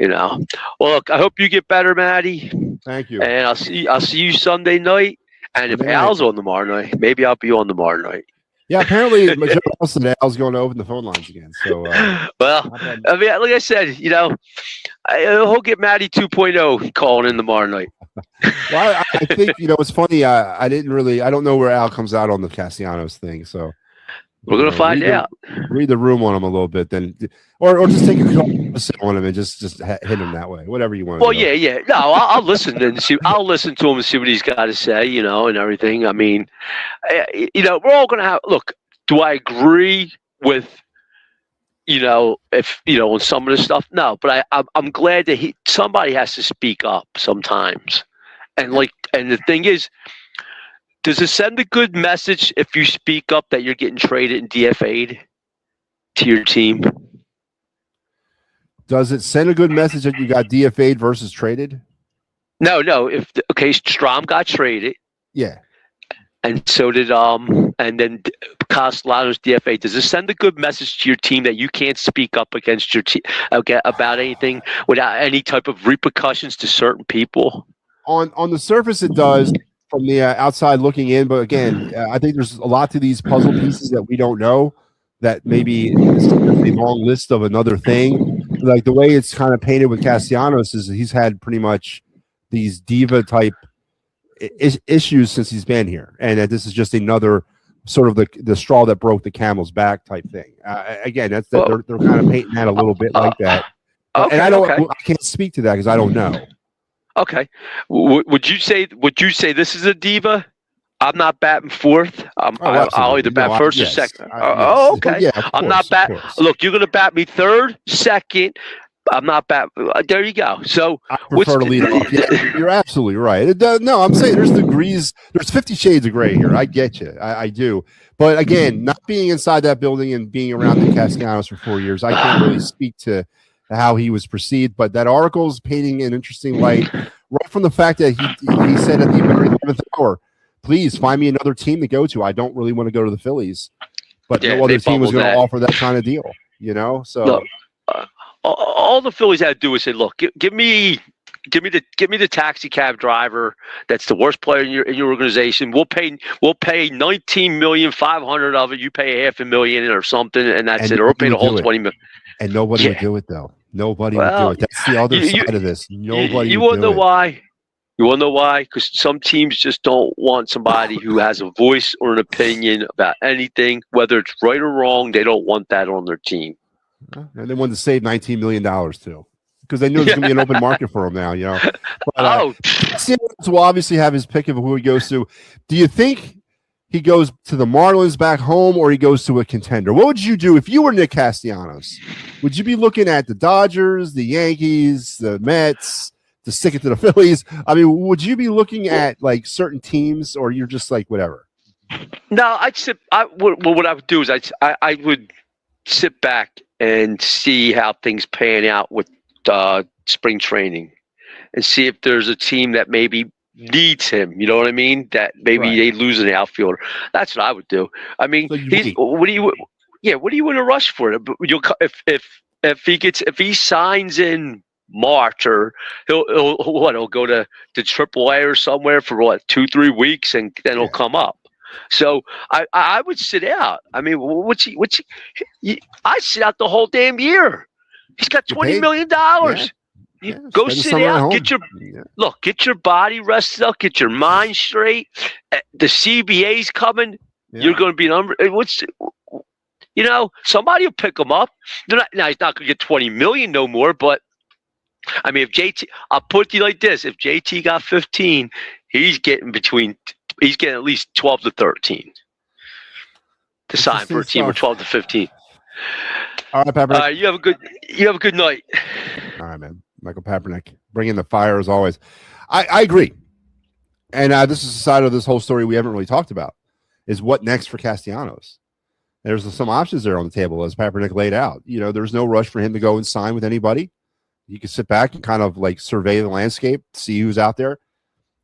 Well, look, I hope you get better, Matty. Thank you. And I'll see you Sunday night. And if Al's on tomorrow night, maybe I'll be on tomorrow night. Yeah, apparently Al's going to open the phone lines again. So, well, I mean, like I said, he'll get Matty 2.0 calling in tomorrow night. Well, I think it's funny. I don't know where Al comes out on the Castellanos thing. So we're gonna find out. Read the room on him a little bit, then, or just take a call on him and just hit him that way. Whatever you want. Well, yeah. No, I'll listen and see. I'll listen to him and see what he's got to say. And everything. I mean, we're all gonna have. Look, do I agree with? If on some of the stuff, no. But I'm glad that somebody has to speak up sometimes, and the thing is. Does it send a good message if you speak up that you're getting traded and DFA'd to your team? Does it send a good message that you got DFA'd versus traded? No. Strom got traded. Yeah. And so did and then Castellanos DFA. Does this send a good message to your team that you can't speak up against your team about anything without any type of repercussions to certain people? On the surface, it does. From the outside looking in, but again, I think there's a lot to these puzzle pieces that we don't know. That maybe it's a long list of another thing. Like the way it's kind of painted with Castellanos is he's had pretty much these diva type issues since he's been here, and that this is just another sort of the straw that broke the camel's back type thing. Again, they're kind of painting that a little bit like that, and I can't speak to that because I don't know. Okay. Would you say this is a diva? I'm not batting fourth. I'll either bat first or second. Okay. Yeah, course, I'm not batting. Look, you're going to bat me third, second. I'm not batting. There you go. So I prefer to lead off. Yeah, you're absolutely right. It does. No, I'm saying there's degrees. There's 50 shades of gray here. I get you. I do. But again, not being inside that building and being around the Castellanos for 4 years, I can't really speak to how he was perceived, but that article is painting an interesting light right from the fact that he said at the very 11th hour, please find me another team to go to. I don't really want to go to the Phillies, but no other team was going to offer that kind of deal, So look, all the Phillies had to do was say, look, give me give me the taxi cab driver that's the worst player in your organization. We'll pay 19,500,000 of it. You pay $500,000 or something, and that's it. Or we'll pay the whole 20 million. And nobody would do it though. Nobody would do it. That's the other side of this. Nobody. You would want to do know it. why? You want to know why? Because some teams just don't want somebody who has a voice or an opinion about anything, whether it's right or wrong. They don't want that on their team. And they wanted to save $19 million too, because they knew there's going to be an open market for him now. You know. But, Castellanos will obviously have his pick of who he goes to. Do you think he goes to the Marlins back home, or he goes to a contender? What would you do if you were Nick Castellanos? Would you be looking at the Dodgers, the Yankees, the Mets, to stick it to the Phillies? I mean, would you be looking at like certain teams, or you're just like whatever? No, what I would do is I would sit back and see how things pan out with spring training, and see if there's a team that maybe needs him. You know what I mean? That maybe they lose an outfielder. That's what I would do. I mean, what do you in a rush for? If he signs in March, or he'll go to AAA or somewhere for 2-3 weeks, and then he'll come up. So I would sit out. I mean, I sit out the whole damn year. He's got $20 million. Go sit out. Get your body rested up. Get your mind straight. The CBA's coming. Yeah. You're going to be somebody will pick him up. He's not going to get $20 million no more. But I mean, I'll put it to you like this: if JT got 15, he's getting at least 12 to 13 to sign for a team, or 12 to 15. All right, Patrick. You have a good night. All right, man. Michael Papernick, bringing the fire as always. I agree. And this is the side of this whole story we haven't really talked about, is what next for Castellanos. There's some options there on the table, as Papernick laid out. You know, there's no rush for him to go and sign with anybody. He can sit back and kind of like survey the landscape, see who's out there.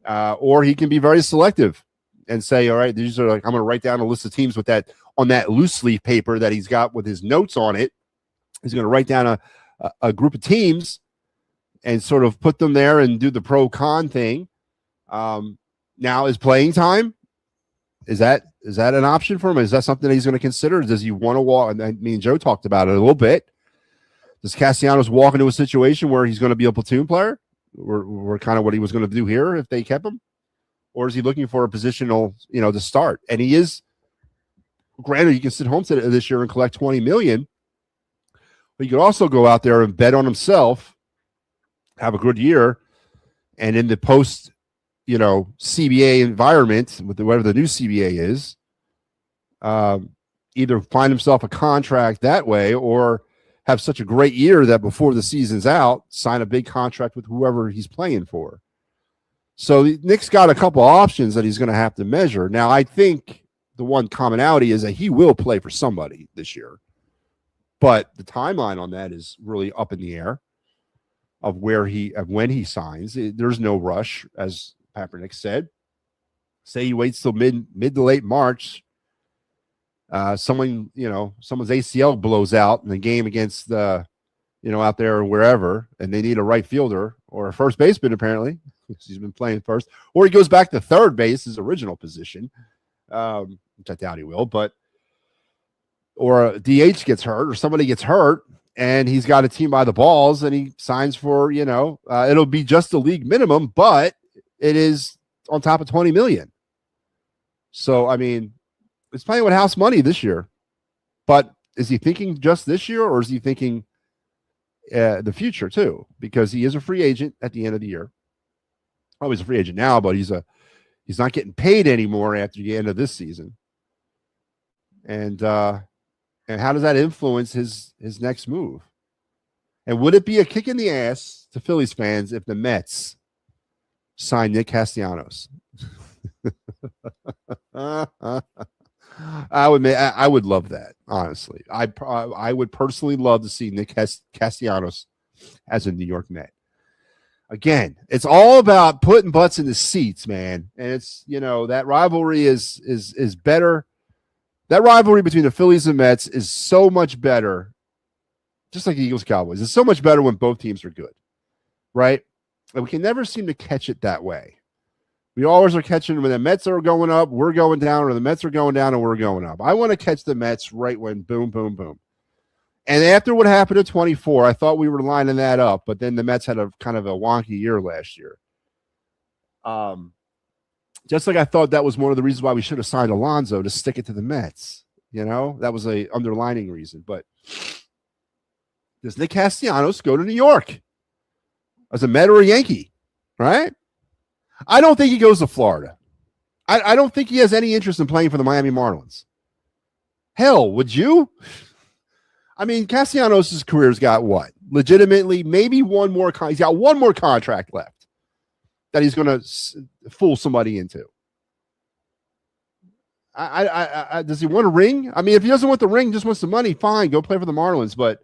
Or he can be very selective and say, all right, these are I'm going to write down a list of teams with that on that loose leaf paper that he's got with his notes on it. He's going to write down a group of teams and sort of put them there and do the pro-con thing. Now, is playing time, is that an option for him? Is that something that he's going to consider? Does he want to walk? And me and Joe talked about it a little bit. Does Castellanos walk into a situation where he's going to be a platoon player? Or kind of what he was going to do here if they kept him? Or is he looking for a positional, to start? And he is, granted, you can sit home this year and collect $20 million, but you could also go out there and bet on himself, have a good year, and in the post, CBA environment with whatever the new CBA is, either find himself a contract that way, or have such a great year that before the season's out, sign a big contract with whoever he's playing for. So Nick's got a couple options that he's going to have to measure. Now, I think the one commonality is that he will play for somebody this year, but the timeline on that is really up in the air of when he signs. There's no rush, as Papernick said. Say he waits till mid to late March. Someone's ACL blows out in the game against out there or wherever, and they need a right fielder or a first baseman, apparently, because he's been playing first, or he goes back to third base, his original position, which I doubt he will, or a DH gets hurt or somebody gets hurt and he's got a team by the balls and he signs for, it'll be just the league minimum, but it is on top of $20 million. So, I mean, it's playing with house money this year, but is he thinking just this year, or is he thinking the future too? Because he is a free agent at the end of the year. Oh, he's a free agent now, but he's not getting paid anymore after the end of this season. And how does that influence his next move? And would it be a kick in the ass to Phillies fans if the Mets sign Nick Castellanos? I would love that, honestly. I would personally love to see Nick Castellanos as a New York Met. Again, it's all about putting butts in the seats, man. And it's, that rivalry is better. That rivalry between the Phillies and Mets is so much better, just like the Eagles Cowboys. It's so much better when both teams are good, right? And we can never seem to catch it that way. We always are catching when the Mets are going up, we're going down, or the Mets are going down and we're going up. I want to catch the Mets right when boom, boom, boom. And after what happened at 24, I thought we were lining that up, but then the Mets had a kind of a wonky year last year. Just like I thought that was one of the reasons why we should have signed Alonso to stick it to the Mets. You know, that was a underlining reason. But does Nick Castellanos go to New York as a Met or a Yankee? Right? I don't think he goes to Florida. I don't think he has any interest in playing for the Miami Marlins. Hell, would you? I mean, Castellanos' career's got what? Legitimately, maybe one more. He's got one more contract left that he's going to fool somebody into. Does he want a ring? I mean, if he doesn't want the ring, just wants the money, fine, go play for the Marlins. But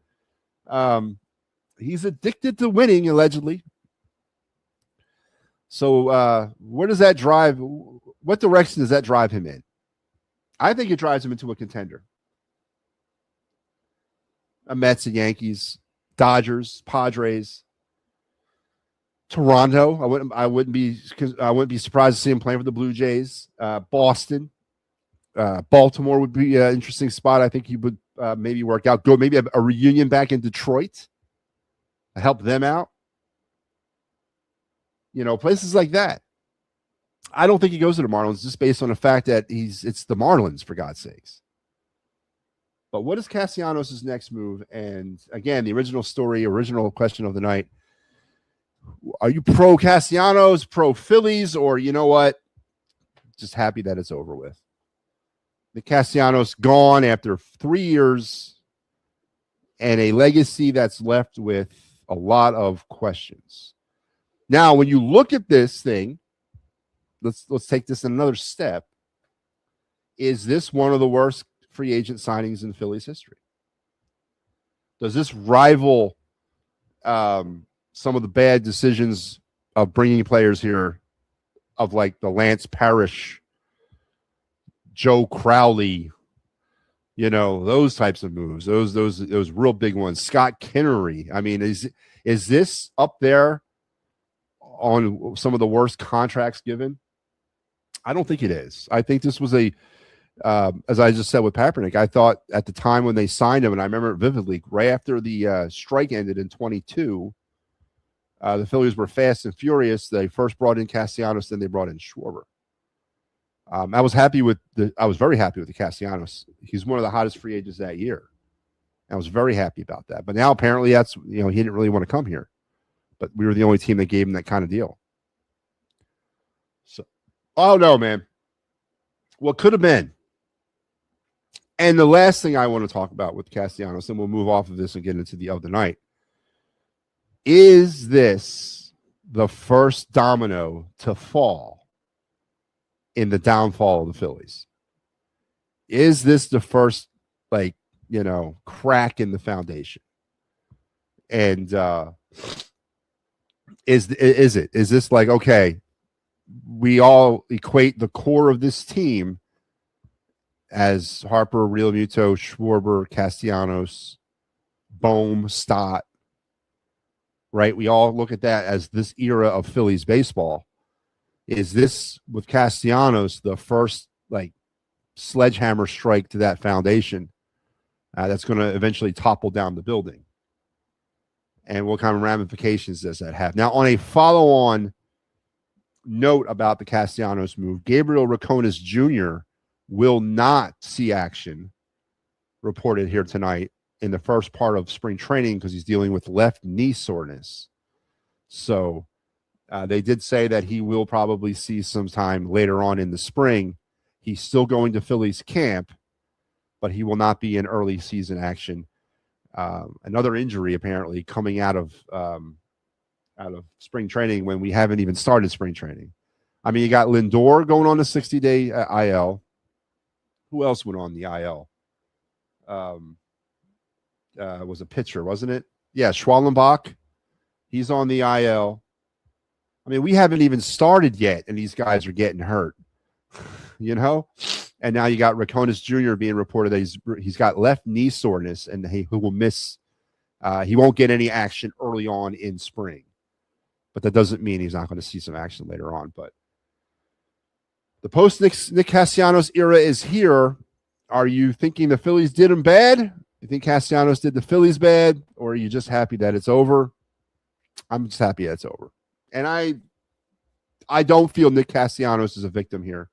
he's addicted to winning, allegedly. So where does that drive? What direction does that drive him in? I think it drives him into a contender. A Mets, a Yankees, Dodgers, Padres, Toronto. I wouldn't be surprised to see him playing for the Blue Jays. Boston, Baltimore would be an interesting spot. I think he would maybe work out. Go maybe a reunion back in Detroit. Help them out. You know, places like that. I don't think he goes to the Marlins just based on the fact that it's the Marlins, for God's sakes. But what is Castellanos' next move? And again, the original question of the night. Are you pro Castellanos, pro Phillies, or you know what? Just happy that it's over with. The Castellanos gone after 3 years and a legacy that's left with a lot of questions. Now, when you look at this thing, let's take this another step. Is this one of the worst free agent signings in Phillies history? Does this rival some of the bad decisions of bringing players here, of like the Lance Parrish, Joe Crowley, you know, those types of moves, those real big ones? Scott Kinnery. I mean, is this up there on some of the worst contracts given? I don't think it is. I think this was as I just said with Kaepernick, I thought at the time when they signed him, and I remember it vividly, right after the strike ended in 22, the Phillies were fast and furious. They first brought in Castellanos, then they brought in Schwarber. I was very happy with the Castellanos. He's one of the hottest free agents that year. I was very happy about that. But now apparently he didn't really want to come here. But we were the only team that gave him that kind of deal. So, oh no, man. What could have been. And the last thing I want to talk about with Castellanos, and we'll move off of this and get into the other night. Is this the first domino to fall in the downfall of the Phillies? Is this the first, crack in the foundation? And is this like, okay, we all equate the core of this team as Harper, Realmuto, Schwarber, Castellanos, Bohm, Stott, right? We all look at that as this era of Phillies baseball. Is this, with Castellanos, the first sledgehammer strike to that foundation that's going to eventually topple down the building? And what kind of ramifications does that have? Now, on a follow-on note about the Castellanos move, Gabriel Raconis Jr. will not see action, reported here tonight, in the first part of spring training because he's dealing with left knee soreness. So they did say that he will probably see some time later on in the spring. He's still going to Phillies camp, but he will not be in early season action. Another injury apparently coming out of spring training when we haven't even started spring training. I mean, you got Lindor going on a 60-day IL. Who else went on the IL? Was a pitcher, wasn't it? Yeah, Schwallenbach. He's on the IL. I mean, we haven't even started yet, and these guys are getting hurt. And now you got Raconis Jr. being reported that he's got left knee soreness, and he will miss. He won't get any action early on in spring. but that doesn't mean he's not going to see some action later on. But the post-Nick Castellanos era is here. Are you thinking the Phillies did him bad? You think Castellanos did the Phillies bad? Or are you just happy that it's over? I'm just happy that it's over. And I don't feel Nick Castellanos is a victim here.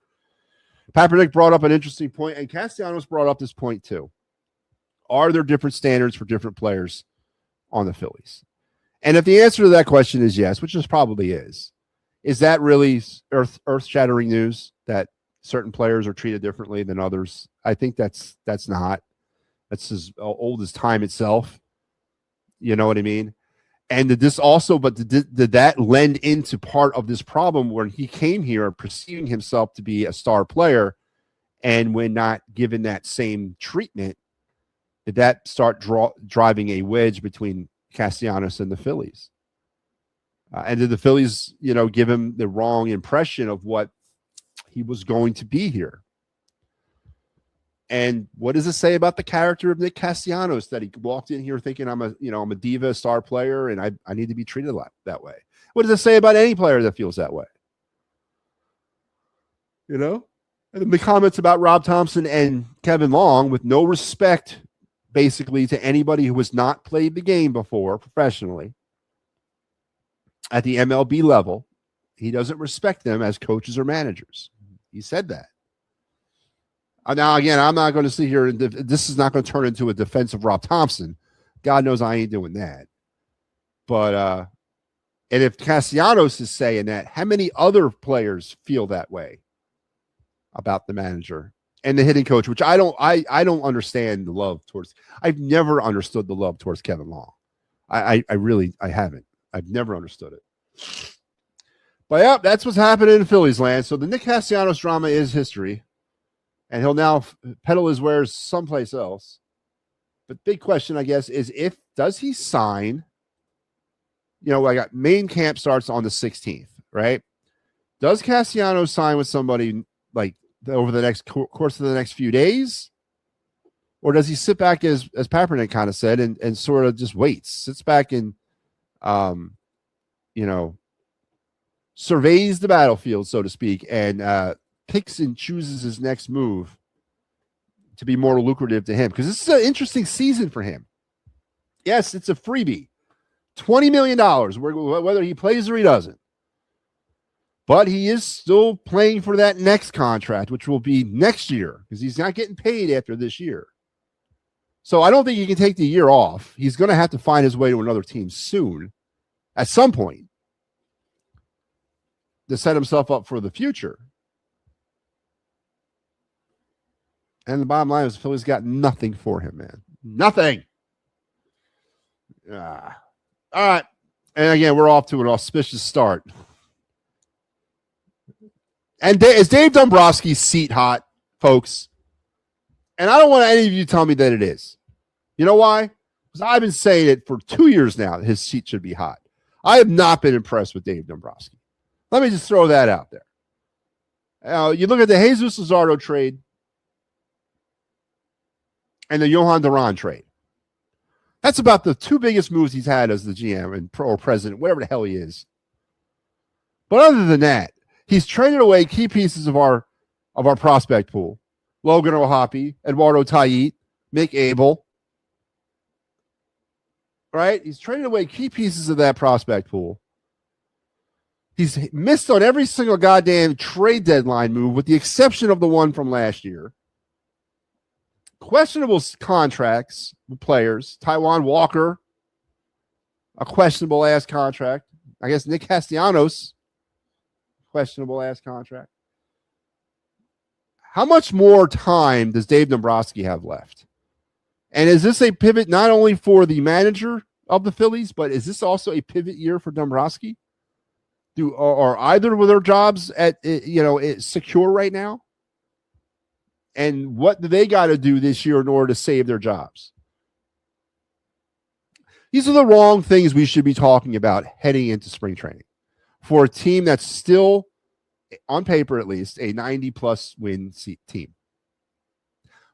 Papernick brought up an interesting point, and Castellanos brought up this point too. Are there different standards for different players on the Phillies? And if the answer to that question is yes, which it probably is that really earth-shattering news that certain players are treated differently than others? I think that's not. That's as old as time itself. You know what I mean? And did that lend into part of this problem when he came here perceiving himself to be a star player, and when not given that same treatment, did that start driving a wedge between Castellanos and the Phillies? And did the Phillies, give him the wrong impression of what he was going to be here? And what does it say about the character of Nick Castellanos that he walked in here thinking I'm a diva, star player, and I need to be treated that way? What does it say about any player that feels that way? And the comments about Rob Thompson and Kevin Long, with no respect basically to anybody who has not played the game before professionally at the MLB level. He doesn't respect them as coaches or managers. He said that. Now, again, I'm not going to sit here and this is not going to turn into a defense of Rob Thompson. God knows I ain't doing that. But, and if Castellanos is saying that, how many other players feel that way about the manager and the hitting coach, which I don't understand the love towards. I've never understood the love towards Kevin Long. I haven't. I've never understood it. But yeah, that's what's happening in Phillies land. So the Nick Castellanos drama is history. And he'll now peddle his wares someplace else. But big question, I guess, is does he sign? I got main camp starts on the 16th, right? Does Castellanos sign with somebody like over the next course of the next few days? Or does he sit back, as Papernick kind of said, and sort of just waits, sits back and, surveys the battlefield, so to speak, and picks and chooses his next move to be more lucrative to him? Because this is an interesting season for him. Yes, it's a freebie. $20 million, whether he plays or he doesn't. But he is still playing for that next contract, which will be next year, because he's not getting paid after this year. So I don't think he can take the year off. He's going to have to find his way to another team soon, at some point, to set himself up for the future. And the bottom line is Philly's got nothing for him, man. Nothing. All right. And again, we're off to an auspicious start. And is Dave Dombrowski's seat hot, folks? And I don't want any of you to tell me that it is. You know why? Because I've been saying it for 2 years now that his seat should be hot. I have not been impressed with Dave Dombrowski. Let me just throw that out there. You look at the Jesus Luzardo trade and the Johan Duran trade. That's about the two biggest moves he's had as the GM and or president, whatever the hell he is. But other than that, he's traded away key pieces of our prospect pool. Logan O'Hoppe, Eduardo Tayit, Mick Abel. Right? He's traded away key pieces of that prospect pool. He's missed on every single goddamn trade deadline move, with the exception of the one from last year. Questionable contracts with players. Taijuan Walker, a questionable ass contract. I guess Nick Castellanos, questionable ass contract. How much more time does Dave Dombrowski have left? And is this a pivot not only for the manager of the Phillies, but is this also a pivot year for Dombrowski? Are either of their jobs secure right now? And what do they got to do this year in order to save their jobs? These are the wrong things we should be talking about heading into spring training for a team that's still, on paper at least, a 90-plus win team,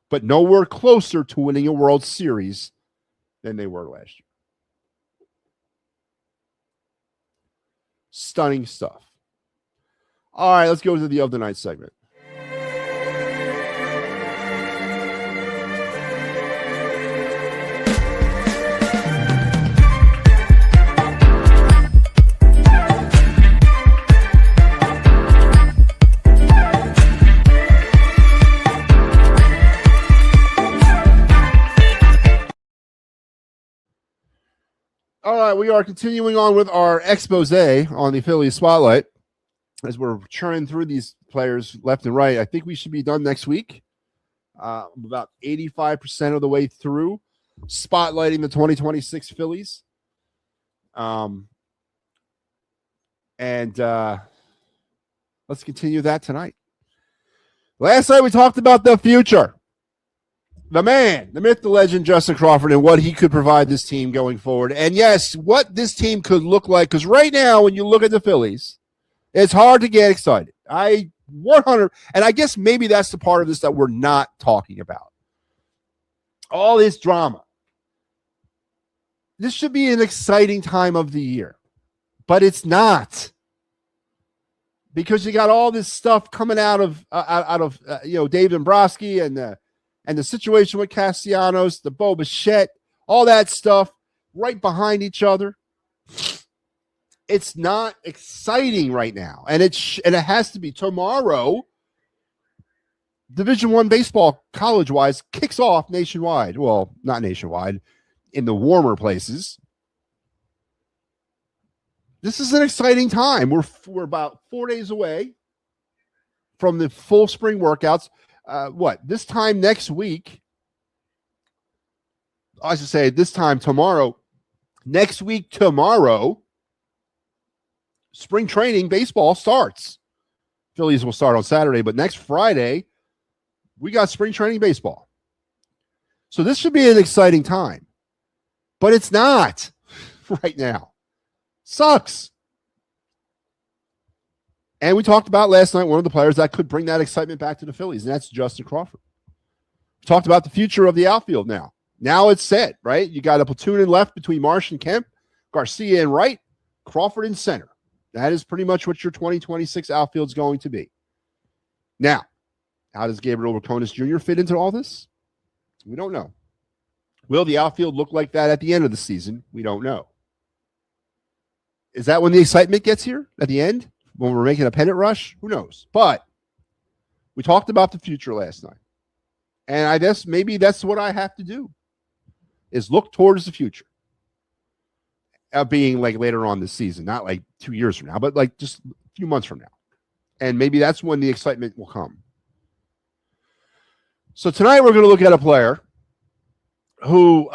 but nowhere closer to winning a World Series than they were last year. Stunning stuff. All right, let's go to the of the night segment. All right, we are continuing on with our expose on the Phillies spotlight as we're churning through these players left and right. I think we should be done next week. About 85% of the way through spotlighting the 2026 Phillies. And let's continue that tonight. Last night we talked about the future. The man, the myth, the legend, Justin Crawford, and what he could provide this team going forward. And yes, what this team could look like. Because right now, when you look at the Phillies, it's hard to get excited. And I guess maybe that's the part of this that we're not talking about. All this drama. This should be an exciting time of the year. But it's not. Because you got all this stuff coming out of Dave Dombrowski and the situation with Castellanos, the Bo Bichette, all that stuff right behind each other. It's not exciting right now. And it has to be tomorrow. Division I baseball, college-wise, kicks off nationwide. Well, not nationwide, in the warmer places. This is an exciting time. We're about 4 days away from the full spring workouts. This time next week, I should say this time tomorrow, next week tomorrow, spring training baseball starts. Phillies will start on Saturday, but next Friday, we got spring training baseball. So this should be an exciting time, but it's not right now. Sucks. And we talked about last night one of the players that could bring that excitement back to the Phillies, and that's Justin Crawford. We talked about the future of the outfield now. Now it's set, right? You got a platoon in left between Marsh and Kemp, Garcia in right, Crawford in center. That is pretty much what your 2026 outfield is going to be. Now, how does Gabriel Roconis Jr. fit into all this? We don't know. Will the outfield look like that at the end of the season? We don't know. Is that when the excitement gets here at the end? When we're making a pennant rush? Who knows? But we talked about the future last night. And I guess maybe that's what I have to do, is look towards the future. Being like later on this season, not like 2 years from now, but like just a few months from now. And maybe that's when the excitement will come. So tonight we're going to look at a player who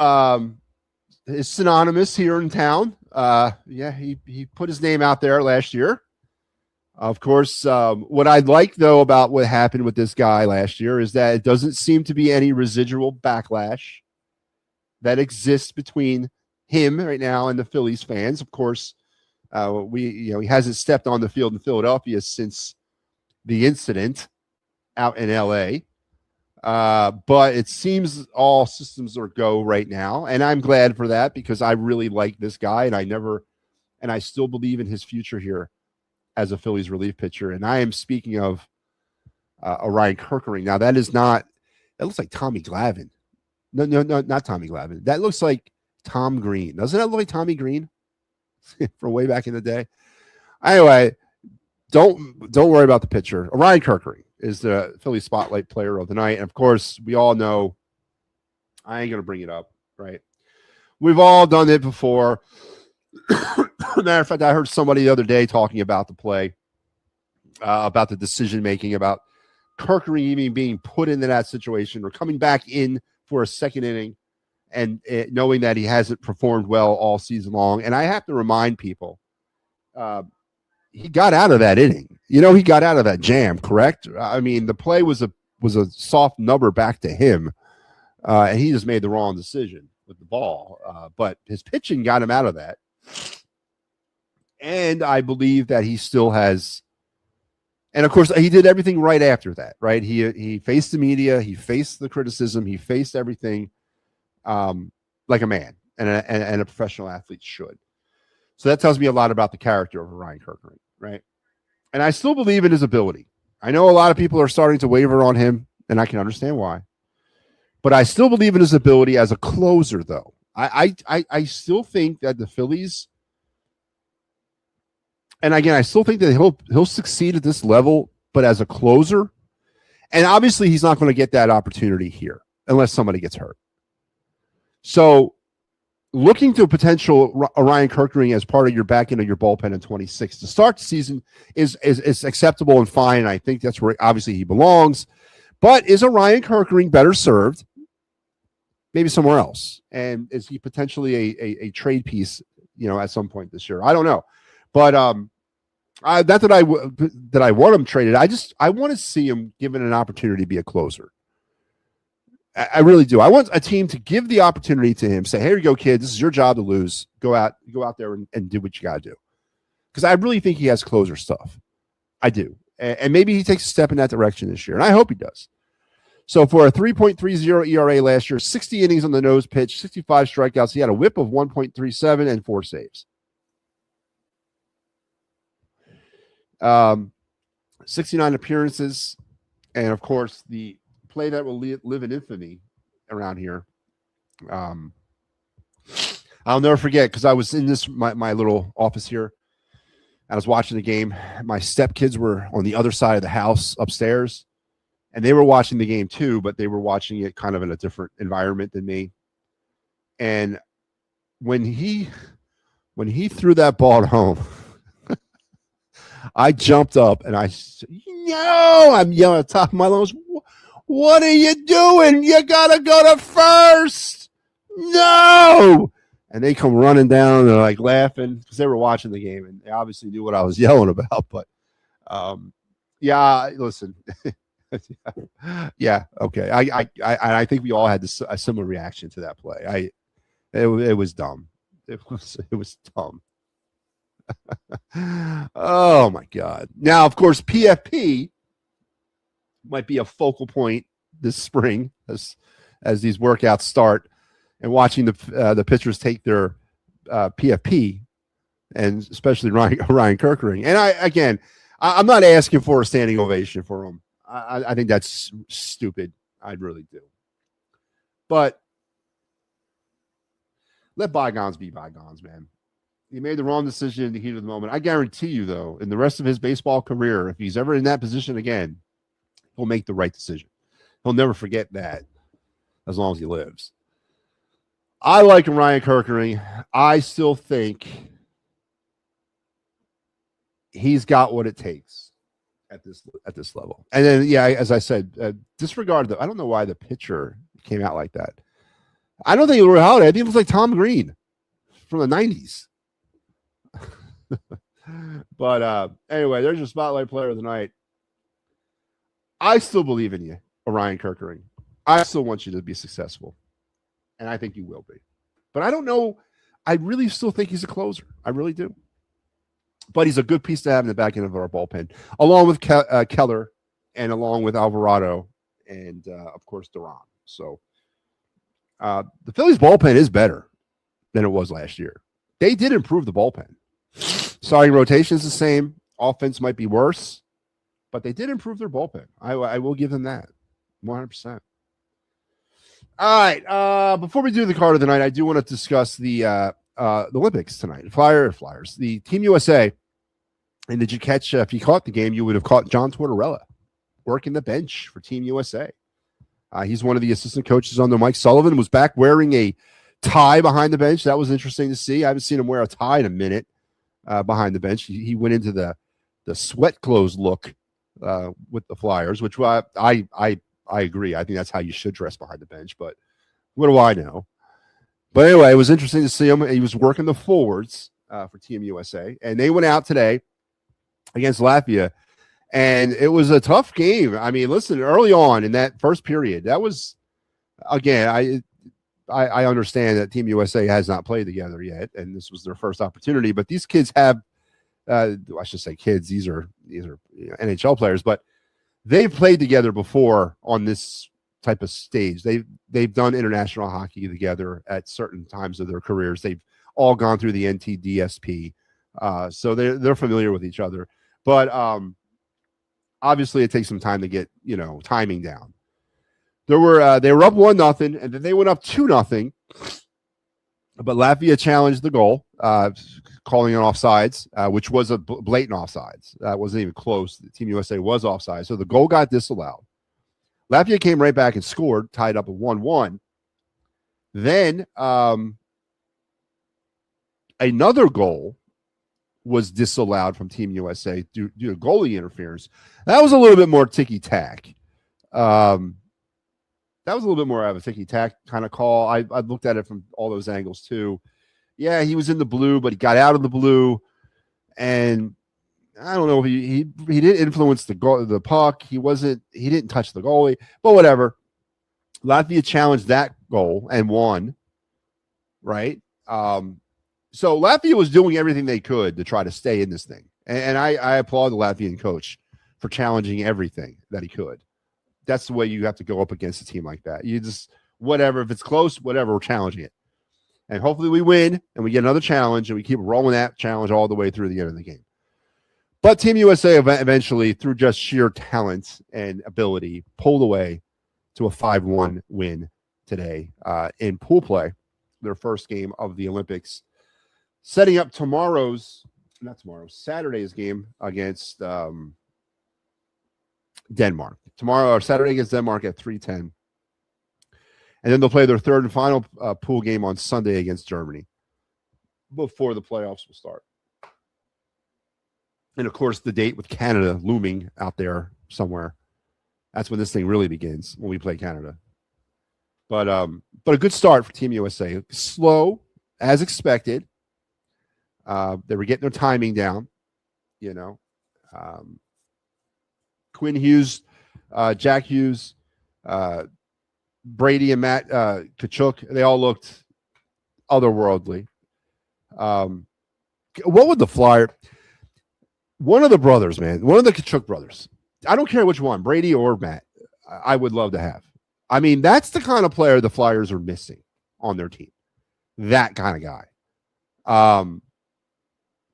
is synonymous here in town. He put his name out there last year. Of course, what I like, though, about what happened with this guy last year is that it doesn't seem to be any residual backlash that exists between him right now and the Phillies fans. Of course, he hasn't stepped on the field in Philadelphia since the incident out in L.A., but it seems all systems are go right now, and I'm glad for that because I really like this guy, and I still believe in his future here as a Phillies relief pitcher. And I am speaking of Orion Kerkering. Now, that looks like Tommy Glavine. No, not Tommy Glavine. That looks like Tom Green. Doesn't that look like Tommy Green from way back in the day? Anyway, don't worry about the pitcher. Orion Kerkering is the Phillies spotlight player of the night. And of course, we all know, I ain't going to bring it up, right? We've all done it before. Matter of fact, I heard somebody the other day talking about the play, about the decision-making, about Kerkering even being put into that situation or coming back in for a second inning and knowing that he hasn't performed well all season long. And I have to remind people, he got out of that inning. He got out of that jam, correct? I mean, the play was a soft number back to him, and he just made the wrong decision with the ball. But his pitching got him out of that. And I believe that he still has, and of course, he did everything right after that, right? He faced the media, he faced the criticism, he faced everything like a man and a professional athlete should. So that tells me a lot about the character of Ryan Kirkering, right? And I still believe in his ability. I know a lot of people are starting to waver on him, and I can understand why. But I still believe in his ability as a closer, though. I still think that the Phillies, and again, I still think that he'll succeed at this level, but as a closer, and obviously he's not going to get that opportunity here unless somebody gets hurt. So looking to a potential Ryan Kirkering as part of your back end of your bullpen in 26 to start the season is acceptable and fine. I think that's where obviously he belongs. But is a Ryan Kirkering better served maybe somewhere else? And is he potentially a trade piece, at some point this year? I don't know. But not that I want him traded. I want to see him given an opportunity to be a closer. I really do. I want a team to give the opportunity to him. Say, here you go, kid. This is your job to lose. Go out there and do what you got to do. Because I really think he has closer stuff. I do. And maybe he takes a step in that direction this year. And I hope he does. So for a 3.30 ERA last year, 60 innings on the nose pitch, 65 strikeouts. He had a whip of 1.37 and 4 saves. 69 appearances. And, of course, the play that will live in infamy around here. I'll never forget because I was in my little office here. I was watching the game. My stepkids were on the other side of the house upstairs, and they were watching the game too, but they were watching it kind of in a different environment than me. And when he threw that ball at home, I jumped up and I'm yelling at the top of my lungs, what are you doing? You got to go to first. No. And they come running down. And they're like laughing because they were watching the game and they obviously knew what I was yelling about. But yeah, listen. Yeah. Okay. I think we all had a similar reaction to that play. It was dumb. It was dumb. Oh my God. Now, of course, PFP might be a focal point this spring as these workouts start, and watching the pitchers take their PFP, and especially Ryan Kirkering. And I'm not asking for a standing ovation for him. I think that's stupid. I really do. But let bygones be bygones, man. He made the wrong decision in the heat of the moment. I guarantee you, though, in the rest of his baseball career, if he's ever in that position again, he'll make the right decision. He'll never forget that as long as he lives. I like Ryan Kirkering. I still think he's got what it takes at this level. And then, yeah, as I said, disregard I don't know why the pitcher came out like that. I don't think it was Holiday. I think it was like Tom Green from the 90s. But anyway, there's your spotlight player of the night. I still believe in you, Ryan Kirkering. I still want you to be successful, and I think you will be. But I don't know. I really still think he's a closer. I really do. But he's a good piece to have in the back end of our bullpen, along with Keller and along with Alvarado and, of course, Duran. So the Phillies bullpen is better than it was last year. They did improve the bullpen. Starting rotation is the same. Offense might be worse, but they did improve their bullpen. I will give them that 100%. All right. Before we do the card of the night, I do want to discuss the Olympics tonight. Flyers. The Team USA. And did you catch, if you caught the game, you would have caught John Tortorella working the bench for Team USA. He's one of the assistant coaches on there. Mike Sullivan was back wearing a tie behind the bench. That was interesting to see. I haven't seen him wear a tie in a minute behind the bench. He went into the sweat clothes look with the Flyers, which I agree. I think that's how you should dress behind the bench, but what do I know? But anyway, it was interesting to see him. He was working the forwards for Team USA, and they went out today against Latvia, and it was a tough game. I mean, listen, early on in that first period, that was, again, I understand that Team USA has not played together yet, and this was their first opportunity, but these kids have, I should say kids, these are NHL players, but they've played together before on this type of stage. They've done international hockey together at certain times of their careers. They've all gone through the NTDSP. So they're familiar with each other. But obviously it takes some time to get, timing down. They were up 1-0, and then they went up 2-0. But Latvia challenged the goal, calling it offsides, which was a blatant offsides. That wasn't even close. The Team USA was offside, so the goal got disallowed. Latvia came right back and scored, tied up at 1-1. Then another goal was disallowed from Team USA due to goalie interference. That was a little bit more ticky-tack. That was a little bit more of a ticky-tack kind of call. I looked at it from all those angles too. Yeah, he was in the blue, but he got out of the blue, and I don't know if he didn't influence the puck. He didn't touch the goalie, but whatever. Latvia challenged that goal and won. Right. So Latvia was doing everything they could to try to stay in this thing, and I applaud the Latvian coach for challenging everything that he could. That's the way you have to go up against a team like that. You just, whatever, if it's close, whatever, we're challenging it. And hopefully we win and we get another challenge and we keep rolling that challenge all the way through the end of the game. But Team USA eventually, through just sheer talent and ability, pulled away to a 5-1 win today in pool play, their first game of the Olympics, setting up Saturday's game against Denmark. Saturday against Denmark at 3:10. And then they'll play their third and final pool game on Sunday against Germany before the playoffs will start. And, of course, the date with Canada looming out there somewhere. That's when this thing really begins, when we play Canada. But a good start for Team USA. Slow, as expected. They were getting their timing down, Quinn Hughes, Jack Hughes, Brady and Matt Tkachuk, they all looked otherworldly. What would the Flyer? One of the brothers, man, one of the Tkachuk brothers. I don't care which one, Brady or Matt. I would love to have. I mean, that's the kind of player the Flyers are missing on their team. That kind of guy.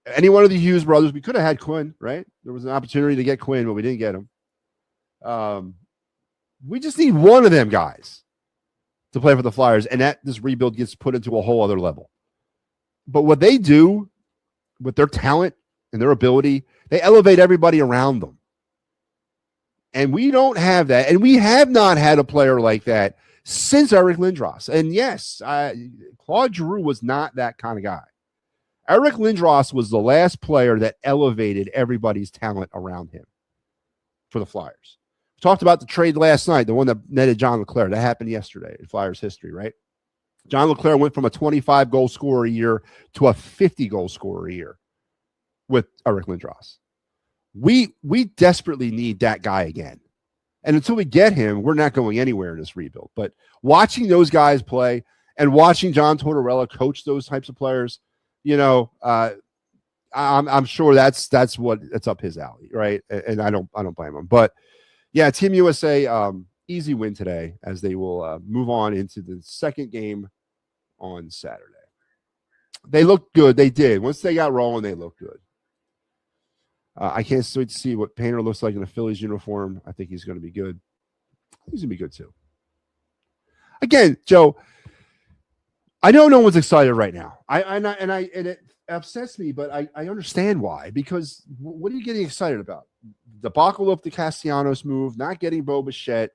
Any one of the Hughes brothers, we could have had Quinn, right? There was an opportunity to get Quinn, but we didn't get him. We just need one of them guys to play for the Flyers, and this rebuild gets put into a whole other level. But what they do with their talent and their ability, they elevate everybody around them. And we don't have that. And we have not had a player like that since Eric Lindros. And yes, Claude Giroux was not that kind of guy. Eric Lindros was the last player that elevated everybody's talent around him for the Flyers. We talked about the trade last night, the one that netted John LeClair. That happened yesterday in Flyers history, right? John LeClair went from a 25-goal scorer a year to a 50-goal scorer a year with Eric Lindros. We desperately need that guy again. And until we get him, we're not going anywhere in this rebuild. But watching those guys play and watching John Tortorella coach those types of players, I'm sure that's up his alley, right? And I don't blame him. But yeah, Team USA, easy win today as they will move on into the second game on Saturday. They looked good. They did. Once they got rolling, they looked good. I can't wait to see what Painter looks like in a Phillies uniform. I think he's going to be good. He's going to be good too. Again, Joe, I know no one's excited right now. And it upsets me, but I understand why. Because what are you getting excited about? The debacle of the Castellanos move, not getting Bo Bichette,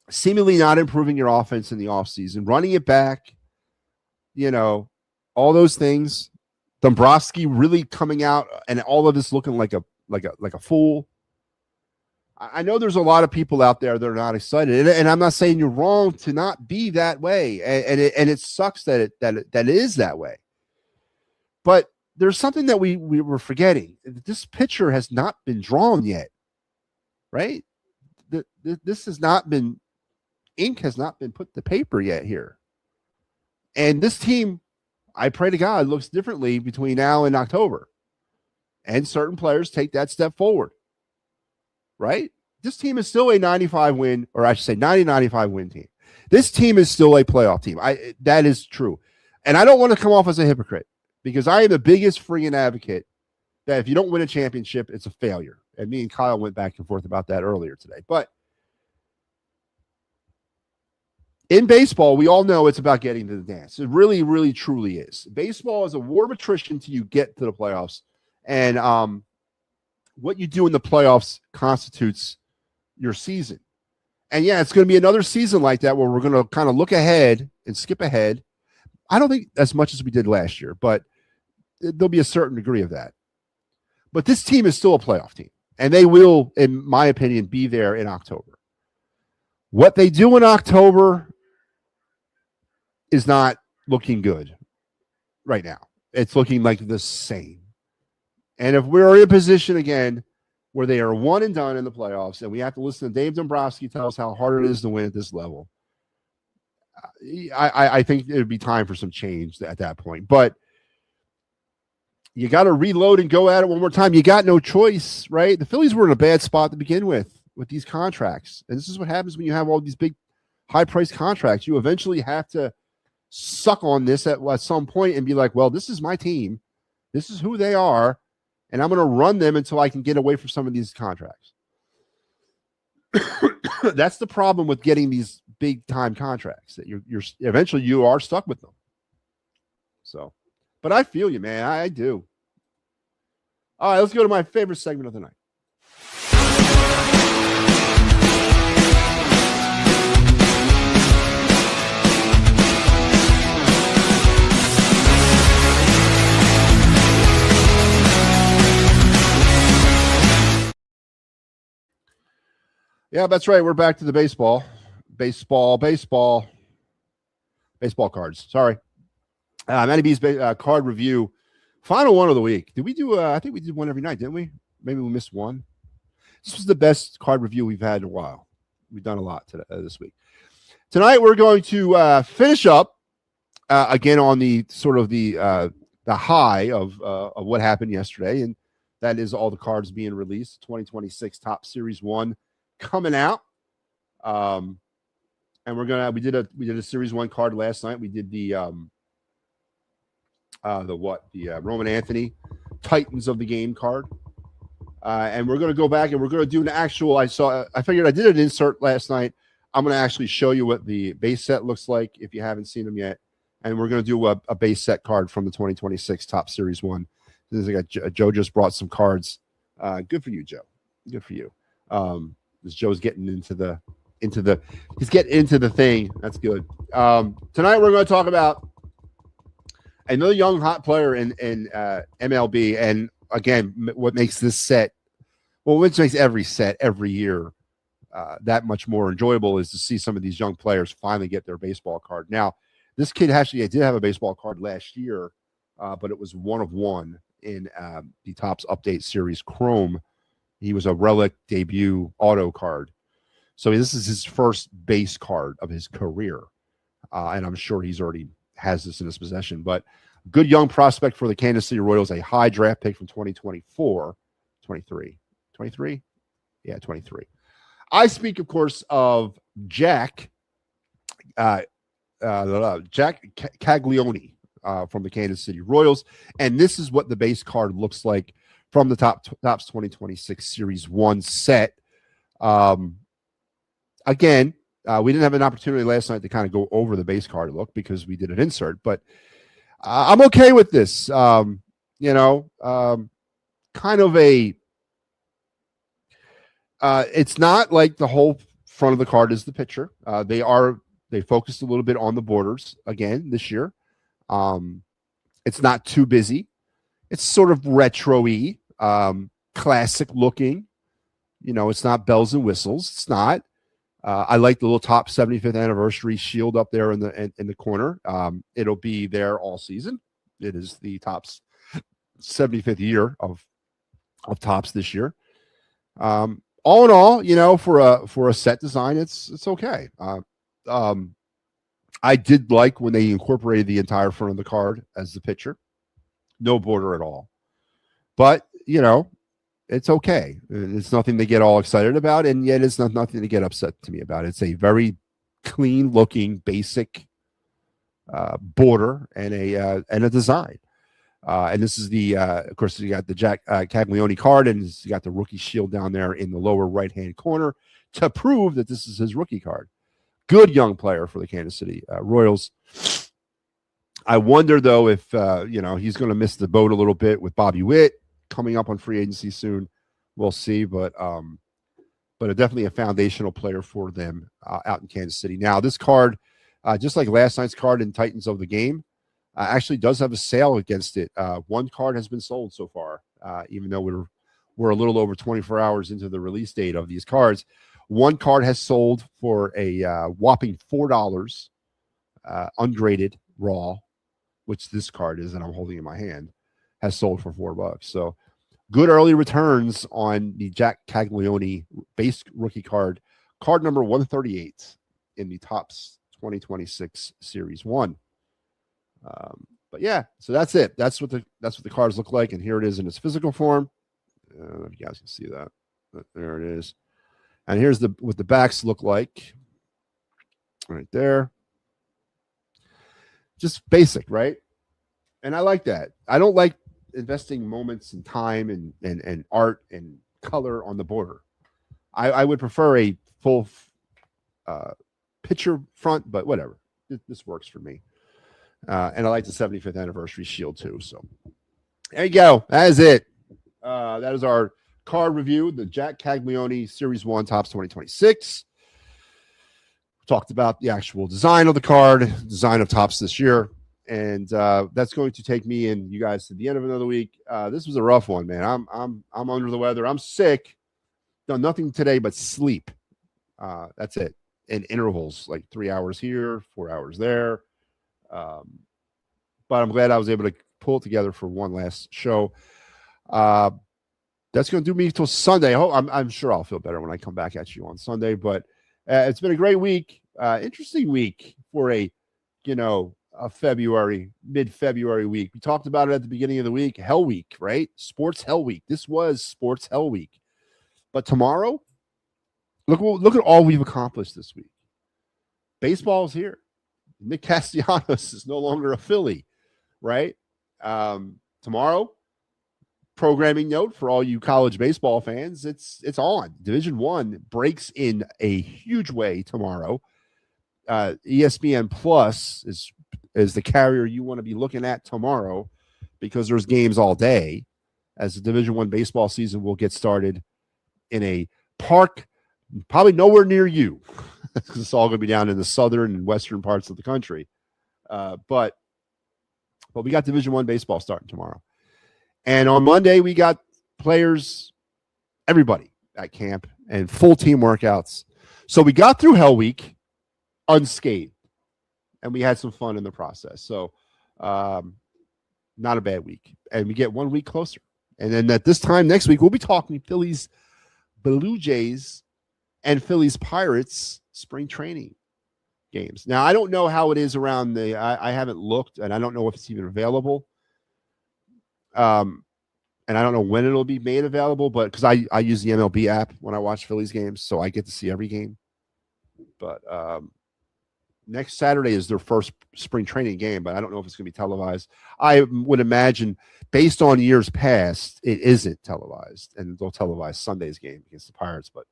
seemingly not improving your offense in the offseason, running it back, all those things. Dombrowski really coming out and all of this looking like a fool. I know there's a lot of people out there that are not excited, and I'm not saying you're wrong to not be that way, and it sucks that it is that way. But there's something that we were forgetting. This picture has not been drawn yet, right? This has not been, ink has not been put to paper yet here, and this team, I pray to God, looks differently between now and October. And certain players take that step forward. Right? This team is still a 95 win, or I should say 90-95 win team. This team is still a playoff team. That is true. And I don't want to come off as a hypocrite because I am the biggest freaking advocate that if you don't win a championship, it's a failure. And me and Kyle went back and forth about that earlier today. But in baseball, we all know it's about getting to the dance. It really, really, truly is. Baseball is a war of attrition till you get to the playoffs. And what you do in the playoffs constitutes your season. And yeah, it's going to be another season like that where we're going to kind of look ahead and skip ahead. I don't think as much as we did last year, but there'll be a certain degree of that. But this team is still a playoff team, and they will, in my opinion, be there in October. What they do in October is not looking good right now. It's looking like the same. And if we're in a position again where they are one and done in the playoffs, and we have to listen to Dave Dombrowski tell us how hard it is to win at this level, I think it would be time for some change at that point. But you got to reload and go at it one more time. You got no choice, right? The Phillies were in a bad spot to begin with these contracts. And this is what happens when you have all these big, high-priced contracts. You eventually have to suck on this at some point and be like, well, this is my team. This is who they are. And I'm going to run them until I can get away from some of these contracts. That's the problem with getting these big time contracts, that you're eventually you are stuck with them. So, but I feel you, man. I do. All right, let's go to my favorite segment of the night. Yeah, that's right. We're back to the baseball cards. Sorry. MattyB's card review. Final one of the week. Did we do, I think we did one every night, didn't we? Maybe we missed one. This was the best card review we've had in a while. We've done a lot today, this week. Tonight, we're going to finish up again on the sort of the high of what happened yesterday. And that is all the cards being released. 2026 Top Series 1 coming out. And we did a Series 1 card last night. We did the Roman Anthony Titans of the Game card. And we're going to go back and we're going to do an actual, I figured I did an insert last night. I'm going to actually show you what the base set looks like if you haven't seen them yet. And we're going to do a base set card from the 2026 Top Series 1. Joe just brought some cards. Good for you, Joe. Good for you. Joe's getting into the thing. That's good. Tonight we're going to talk about another young hot player in MLB, and again, what makes this set, which makes every set every year that much more enjoyable, is to see some of these young players finally get their baseball card. Now, this kid actually did have a baseball card last year, but it was 1 of 1 in the Topps Update Series Chrome. He was a relic debut auto card. So this is his first base card of his career. And I'm sure he's already has this in his possession. But good young prospect for the Kansas City Royals, a high draft pick from 2024. 23? Yeah, 23. I speak, of course, of Jack Caglione from the Kansas City Royals. And this is what the base card looks like from the Topps 2026 Series 1 set. Again, we didn't have an opportunity last night to kind of go over the base card look because we did an insert, but I'm okay with this. Kind of a it's not like the whole front of the card is the picture. They focused a little bit on the borders again this year. It's not too busy. It's sort of retro-y, classic looking. It's not bells and whistles. It's not. I like the little Topps 75th anniversary shield up there in the corner. It'll be there all season. It is the Topps 75th year of Topps this year. All in all, for a set design, it's okay. I did like when they incorporated the entire front of the card as the picture. No border at all. But, it's okay. It's nothing to get all excited about, and yet it's nothing to get upset to me about. It's a very clean-looking, basic border and a design. And this is of course, you got the Jack Caglione card, and you got the rookie shield down there in the lower right-hand corner to prove that this is his rookie card. Good young player for the Kansas City Royals. I wonder, though, if he's going to miss the boat a little bit with Bobby Witt coming up on free agency soon. We'll see, but definitely a foundational player for them out in Kansas City. Now, this card, just like last night's card in Titans of the Game, actually does have a sale against it. One card has been sold so far, even though we're a little over 24 hours into the release date of these cards. One card has sold for a whopping $4, ungraded raw, which this card is that I'm holding in my hand, has sold for $4. So good early returns on the Jack Caglione base rookie card number 138 in the Topps 2026 Series 1. But yeah, so that's it. That's what the cards look like, and here it is in its physical form. I don't know if you guys can see that, but there it is. And here's what the backs look like right there. Just basic, right? And I like that. I don't like investing moments and time and art and color on the border. I would prefer a full picture front, but whatever. This works for me. And I like the 75th anniversary shield too. So there you go. That is it. That is our card review, the Jack Caglione Series 1 Topps 2026. Talked about the actual design of the card, design of Topps this year. And that's going to take me and you guys to the end of another week. This was a rough one, man. I'm under the weather. I'm sick. Done nothing today but sleep. That's it. In intervals, like 3 hours here, 4 hours there. But I'm glad I was able to pull it together for one last show. That's going to do me till Sunday. I'm sure I'll feel better when I come back at you on Sunday. But it's been a great week, interesting week for a mid-February week. We talked about it at the beginning of the week, Hell Week, right? Sports Hell Week. This was Sports Hell Week. But tomorrow, look at all we've accomplished this week. Baseball is here. Nick Castellanos is no longer a Philly, right? Tomorrow, programming note for all you college baseball fans, it's on. Division I breaks in a huge way tomorrow. ESPN Plus is the carrier you want to be looking at tomorrow because there's games all day as the Division I baseball season will get started in a park probably nowhere near you because it's all going to be down in the southern and western parts of the country. But we got Division I baseball starting tomorrow. And on Monday, we got players, everybody at camp and full team workouts. So we got through Hell Week unscathed, and we had some fun in the process. So not a bad week. And we get 1 week closer. And then at this time next week, we'll be talking Phillies, Blue Jays, and Phillies Pirates spring training games. Now, I don't know how it is around I haven't looked, and I don't know if it's even available. And I don't know when it'll be made available, but because I use the MLB app when I watch Phillies games, so I get to see every game. But next Saturday is their first spring training game, but I don't know if it's going to be televised. I would imagine, based on years past, it isn't televised, and they'll televise Sunday's game against the Pirates. But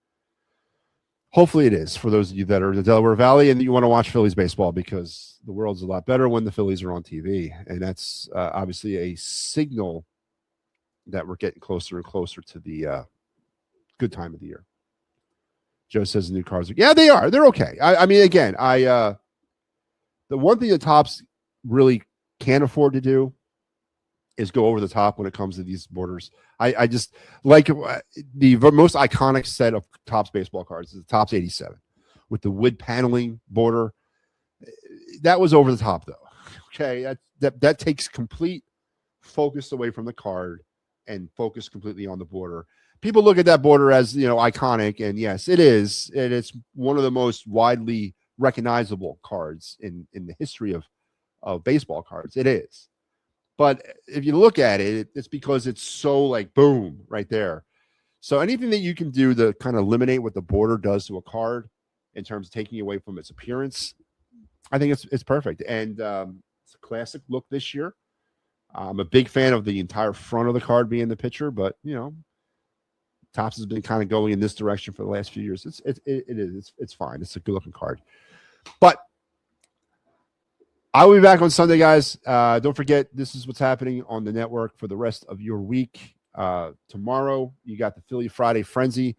hopefully it is for those of you that are in the Delaware Valley and you want to watch Phillies baseball, because the world's a lot better when the Phillies are on TV. And that's obviously a signal that we're getting closer and closer to the good time of the year. Joe says the new cars yeah, they are. They're okay. I mean, again, the one thing that Topps really can't afford to do is go over the top when it comes to these borders. I just like the most iconic set of Topps baseball cards is the Topps 87 with the wood paneling border. That was over the top, though. Okay, that takes complete focus away from the card and focus completely on the border. People look at that border as, iconic, and yes, it is. And it's one of the most widely recognizable cards in the history of baseball cards. It is. But if you look at it, it's because it's so like boom right there. So anything that you can do to kind of eliminate what the border does to a card in terms of taking away from its appearance, I think it's perfect, and it's a classic look this year. I'm a big fan of the entire front of the card being the picture, but Topps has been kind of going in this direction for the last few years. It's fine. It's a good looking card, but I will be back on Sunday, guys. Don't forget, this is what's happening on the network for the rest of your week. Tomorrow, you got the Philly Friday Frenzy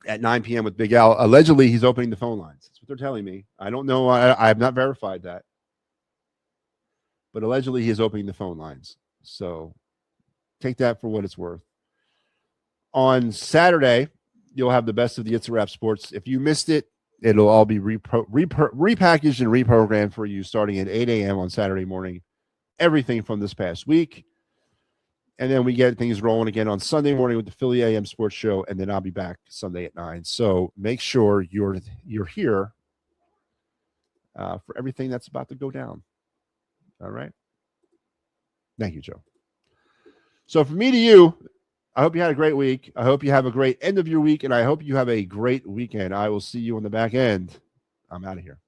at 9 p.m. with Big Al. Allegedly, he's opening the phone lines. That's what they're telling me. I don't know. I have not verified that. But allegedly, he is opening the phone lines. So take that for what it's worth. On Saturday, you'll have the best of the It's a Wrap Sports. If you missed it, it'll all be repackaged and reprogrammed for you starting at 8 a.m. on Saturday morning. Everything from this past week. And then we get things rolling again on Sunday morning with the Philly AM Sports Show, and then I'll be back Sunday at 9. So make sure you're here for everything that's about to go down. All right. Thank you, Joe. So from me to you, I hope you had a great week. I hope you have a great end of your week, and I hope you have a great weekend. I will see you on the back end. I'm out of here.